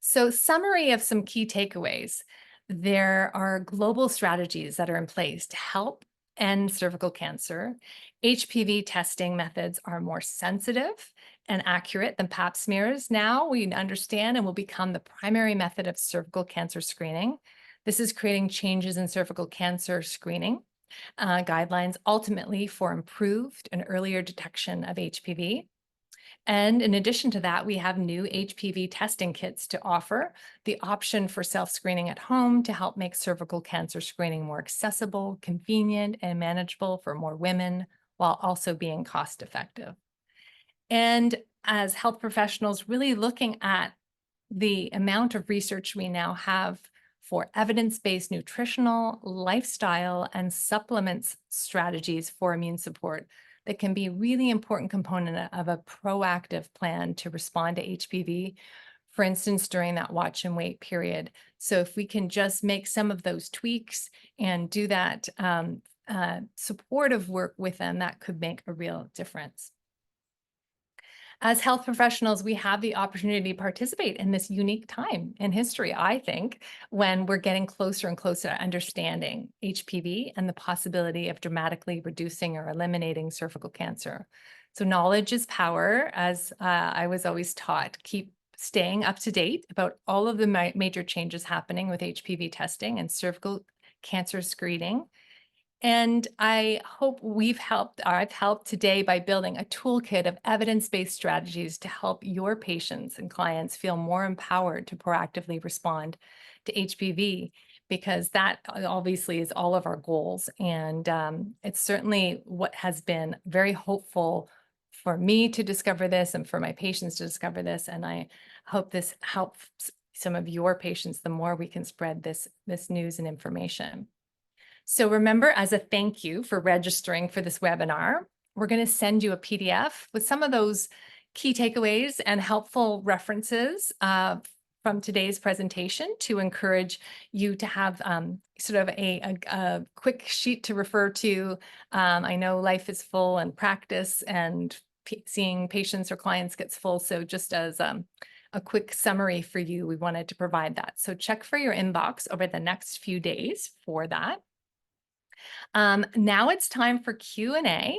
So summary of some key takeaways. There are global strategies that are in place to help end cervical cancer. HPV testing methods are more sensitive and accurate than pap smears. Now we understand and will become the primary method of cervical cancer screening. This is creating changes in cervical cancer screening guidelines, ultimately for improved and earlier detection of HPV. And in addition to that, we have new HPV testing kits to offer, the option for self-screening at home to help make cervical cancer screening more accessible, convenient, and manageable for more women, while also being cost-effective. And as health professionals, really looking at the amount of research we now have for evidence-based nutritional, lifestyle, and supplements strategies for immune support that can be a really important component of a proactive plan to respond to HPV, for instance, during that watch and wait period. So if we can just make some of those tweaks and do that supportive work with them, that could make a real difference. As health professionals, we have the opportunity to participate in this unique time in history, I think, when we're getting closer and closer to understanding HPV and the possibility of dramatically reducing or eliminating cervical cancer. So knowledge is power, as I was always taught. Keep staying up to date about all of the major changes happening with HPV testing and cervical cancer screening. And I hope I've helped today by building a toolkit of evidence-based strategies to help your patients and clients feel more empowered to proactively respond to HPV, because that obviously is all of our goals. And it's certainly what has been very hopeful for me to discover this and for my patients to discover this. And I hope this helps some of your patients, the more we can spread this news and information. So remember, as a thank you for registering for this webinar, we're going to send you a PDF with some of those key takeaways and helpful references from today's presentation to encourage you to have sort of a quick sheet to refer to. I know life is full and practice and seeing patients or clients gets full. So just as a quick summary for you, we wanted to provide that. So check for your inbox over the next few days for that. Now it's time for Q&A.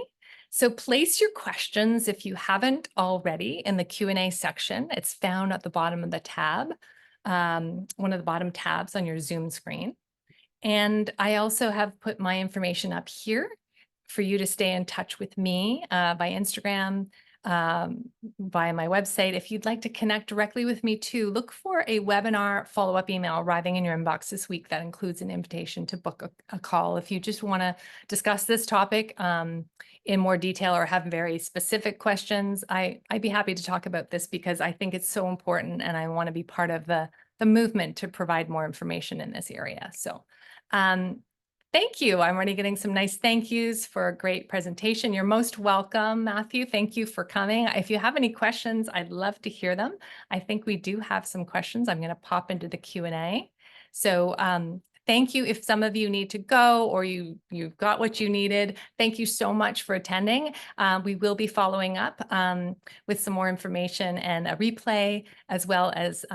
So place your questions if you haven't already in the Q&A section. It's found at the bottom of the tab, one of the bottom tabs on your Zoom screen. And I also have put my information up here for you to stay in touch with me by Instagram, via my website. If you'd like to connect directly with me too, look for a webinar follow-up email arriving in your inbox this week that includes an invitation to book a call. If you just want to discuss this topic in more detail or have very specific questions, I'd be happy to talk about this because I think it's so important and I want to be part of the movement to provide more information in this area. So thank you. I'm already getting some nice thank yous for a great presentation. You're most welcome, Matthew. Thank you for coming. If you have any questions, I'd love to hear them. I think we do have some questions. I'm going to pop into the Q&A. So thank you. If some of you need to go or you've got what you needed, thank you so much for attending. We will be following up with some more information and a replay, as well as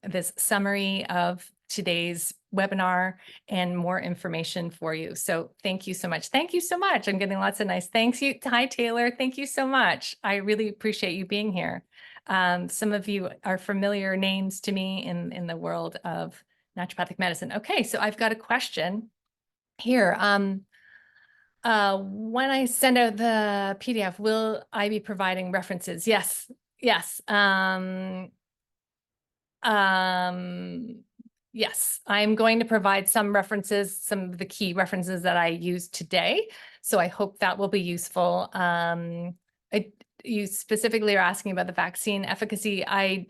this summary of today's webinar and more information for you. So thank you so much. Thank you so much. I'm getting lots of nice thanks. Hi, Taylor. Thank you so much. I really appreciate you being here. Some of you are familiar names to me in the world of naturopathic medicine. Okay, so I've got a question here. When I send out the PDF, will I be providing references? Yes. Yes, I'm going to provide some references, some of the key references that I used today. So I hope that will be useful. You specifically are asking about the vaccine efficacy. I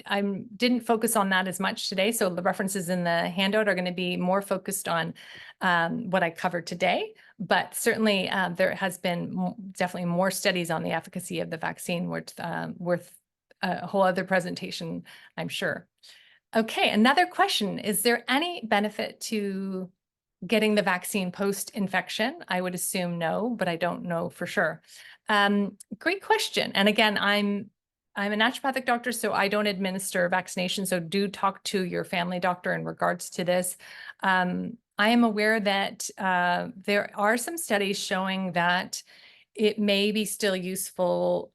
didn't focus on that as much today. So the references in the handout are going to be more focused on what I covered today. But certainly there has been definitely more studies on the efficacy of the vaccine worth a whole other presentation, I'm sure. Okay, another question. Is there any benefit to getting the vaccine post-infection? I would assume no, but I don't know for sure. Great question. And again, I'm a naturopathic doctor, so I don't administer vaccination. So do talk to your family doctor in regards to this. I am aware that there are some studies showing that it may be still useful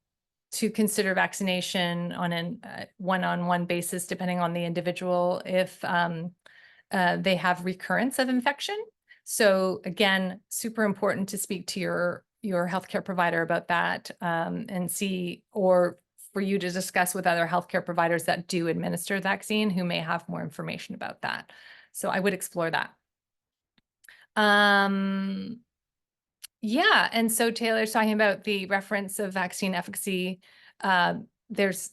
to consider vaccination on a one-on-one basis, depending on the individual, if they have recurrence of infection. So again, super important to speak to your healthcare provider about that and see, or for you to discuss with other healthcare providers that do administer vaccine who may have more information about that. So I would explore that. Yeah, and so Taylor's talking about the reference of vaccine efficacy. There's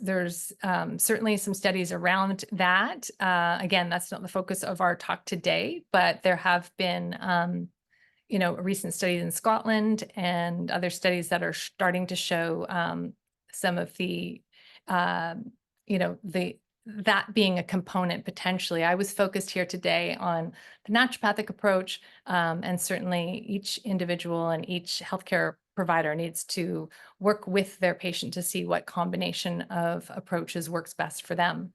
certainly some studies around that. Again, that's not the focus of our talk today, but there have been, recent studies in Scotland and other studies that are starting to show some of the, that being a component potentially. I was focused here today on the naturopathic approach, and certainly each individual and each healthcare provider needs to work with their patient to see what combination of approaches works best for them.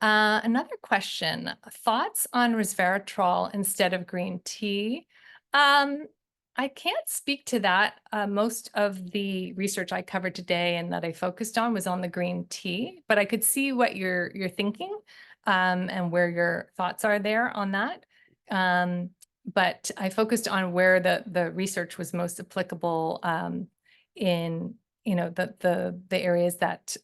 Another question, thoughts on resveratrol instead of green tea? I can't speak to that. Most of the research I covered today and that I focused on was on the green tea, but I could see what you're thinking and where your thoughts are there on that. But I focused on where the research was most applicable in the areas that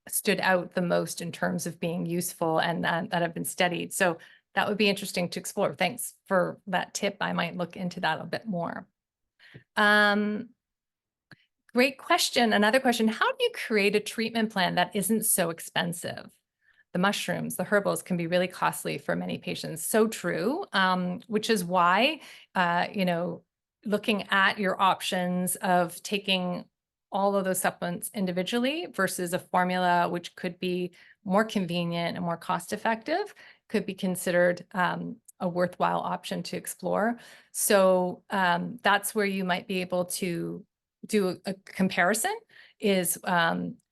stood out the most in terms of being useful and that have been studied. So that would be interesting to explore. Thanks for that tip. I might look into that a bit more. Great question. Another question, how do you create a treatment plan that isn't so expensive? The mushrooms, the herbals can be really costly for many patients. So true, which is why, looking at your options of taking all of those supplements individually versus a formula, which could be more convenient and more cost effective, could be considered a worthwhile option to explore. So that's where you might be able to do a comparison is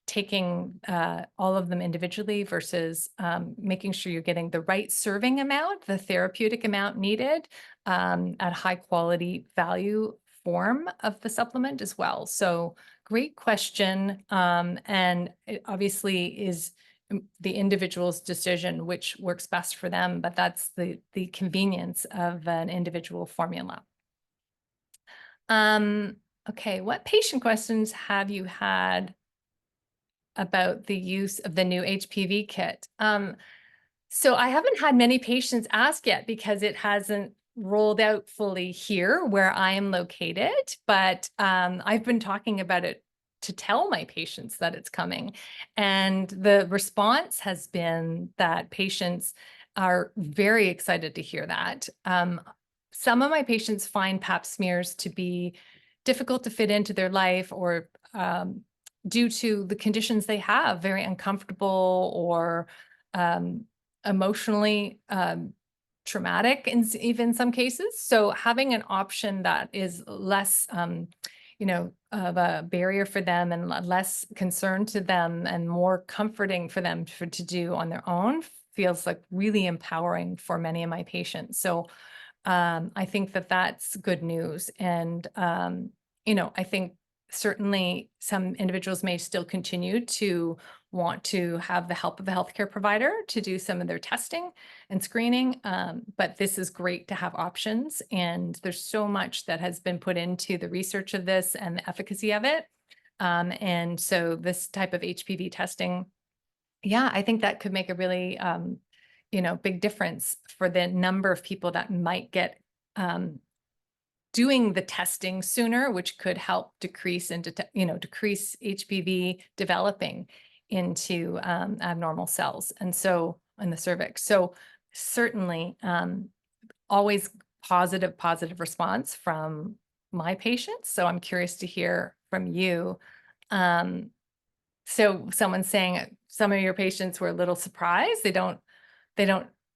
taking all of them individually versus making sure you're getting the right serving amount, the therapeutic amount needed at high quality value form of the supplement as well. So great question. And it obviously is the individual's decision which works best for them, but that's the convenience of an individual formula. Okay, what patient questions have you had about the use of the new HPV kit? So I haven't had many patients ask yet because it hasn't rolled out fully here where I am located, but I've been talking about it to tell my patients that it's coming. And the response has been that patients are very excited to hear that. Some of my patients find pap smears to be difficult to fit into their life or due to the conditions they have, very uncomfortable or emotionally traumatic in even some cases. So having an option that is less, of a barrier for them and less concern to them and more comforting for them to do on their own feels like really empowering for many of my patients. So I think that that's good news. And, I think certainly some individuals may still continue to want to have the help of a healthcare provider to do some of their testing and screening. But this is great to have options. And there's so much that has been put into the research of this and the efficacy of it. And so this type of HPV testing, yeah, I think that could make a really, big difference for the number of people that might get doing the testing sooner, which could help decrease decrease HPV developing into abnormal cells, and so in the cervix. So certainly, always positive response from my patients. So I'm curious to hear from you. So someone's saying some of your patients were a little surprised. They don't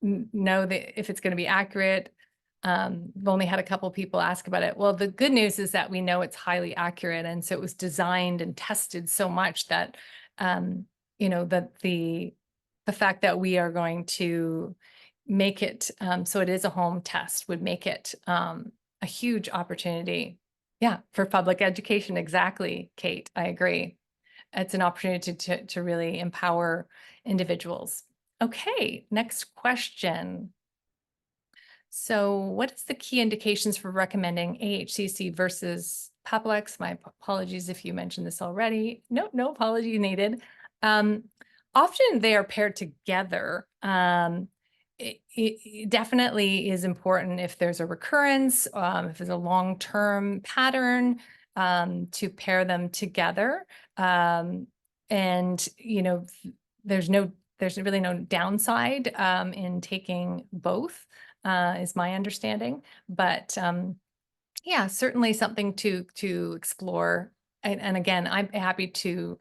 know that if it's going to be accurate. We've only had a couple people ask about it. Well, the good news is that we know it's highly accurate, and so it was designed and tested so much that that the fact that we are going to make it so it is a home test would make it a huge opportunity. Yeah, for public education. Exactly, Kate. I agree. It's an opportunity to really empower individuals. Okay, next question. So what is the key indications for recommending AHCC versus Papulex? My apologies if you mentioned this already. No apology needed. Often they are paired together. It definitely is important if there's a recurrence, if there's a long-term pattern, to pair them together. And, there's really no downside in taking both, is my understanding. But yeah, certainly something to explore. And again, I'm happy to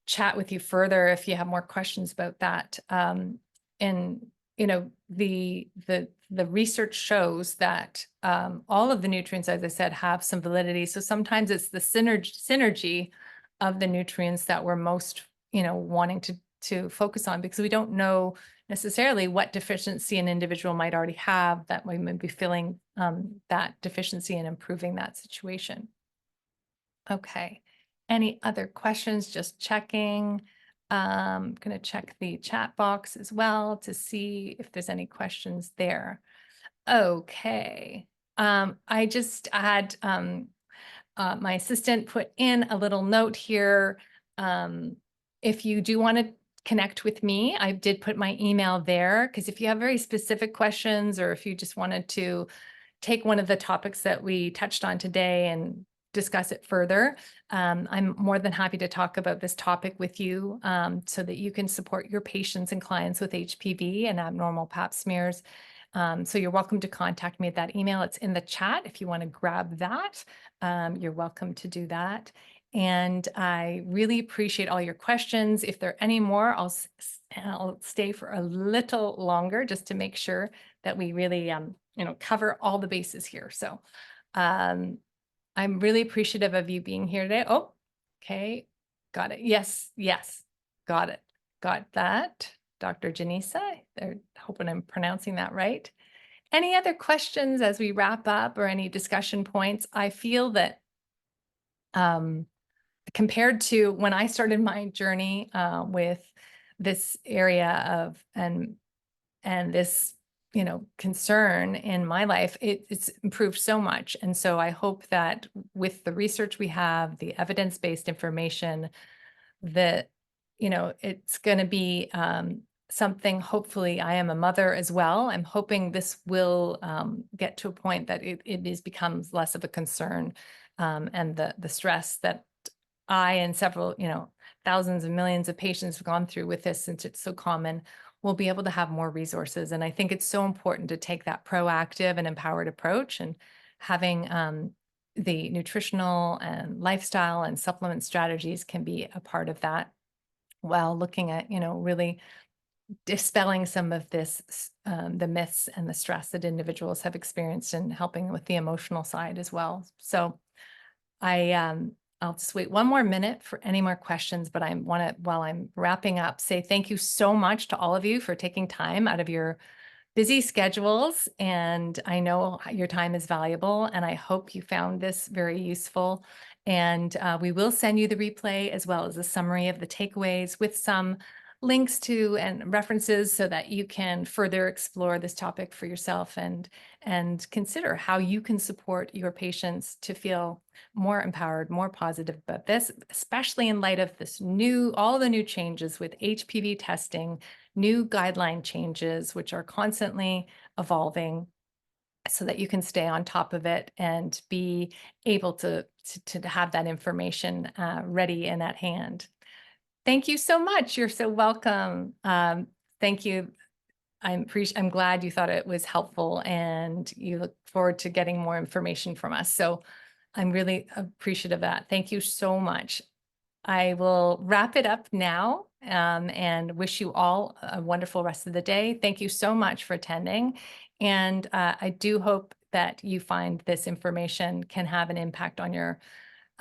chat with you further if you have more questions about that. And the research shows that all of the nutrients, as I said, have some validity. So sometimes it's the synergy of the nutrients that we're most wanting to focus on, because we don't know necessarily what deficiency an individual might already have that we may be filling that deficiency and improving that situation. Okay. Any other questions? Just checking. I'm going to check the chat box as well to see if there's any questions there. Okay. I just had my assistant put in a little note here. If you do want to connect with me, I did put my email there, because if you have very specific questions or if you just wanted to take one of the topics that we touched on today and discuss it further, I'm more than happy to talk about this topic with you so that you can support your patients and clients with HPV and abnormal pap smears. So you're welcome to contact me at that email. It's in the chat. If you want to grab that, you're welcome to do that. And I really appreciate all your questions. If there are any more, I'll stay for a little longer just to make sure that we really, cover all the bases here. So um, I'm really appreciative of you being here today. Oh, okay. Got it. Yes, yes. Got it. Got that. Dr. Janisa, they're hoping I'm pronouncing that right. Any other questions as we wrap up or any discussion points? I feel that compared to when I started my journey with this area of and this concern in my life, it's improved so much. And so I hope that with the research we have, the evidence-based information, that it's going to be something. Hopefully, I am a mother as well. I'm hoping this will get to a point that becomes less of a concern, and the stress that I and several, thousands and millions of patients have gone through with this, since it's so common, we'll be able to have more resources. And I think it's so important to take that proactive and empowered approach, and having the nutritional and lifestyle and supplement strategies can be a part of that, while looking at, really dispelling some of this, the myths and the stress that individuals have experienced, and helping with the emotional side as well. So I'll just wait one more minute for any more questions, but I want to, while I'm wrapping up, say thank you so much to all of you for taking time out of your busy schedules. And I know your time is valuable, and I hope you found this very useful. And we will send you the replay as well as a summary of the takeaways with some links to and references, so that you can further explore this topic for yourself, and consider how you can support your patients to feel more empowered, more positive about this, especially in light of all the new changes with HPV testing, new guideline changes, which are constantly evolving, so that you can stay on top of it and be able to have that information ready and at hand. Thank you so much. You're so welcome. Thank you. I'm glad you thought it was helpful, and you look forward to getting more information from us. So I'm really appreciative of that. Thank you so much. I will wrap it up now, and wish you all a wonderful rest of the day. Thank you so much for attending. And I do hope that you find this information can have an impact on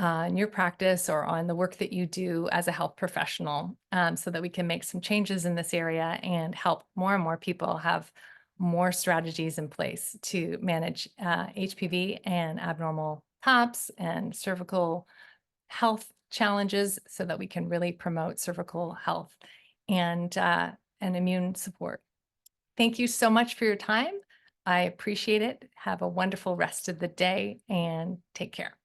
in your practice, or on the work that you do as a health professional, so that we can make some changes in this area and help more and more people have more strategies in place to manage HPV and abnormal PAPs and cervical health challenges, so that we can really promote cervical health and immune support. Thank you so much for your time. I appreciate it. Have a wonderful rest of the day, and take care.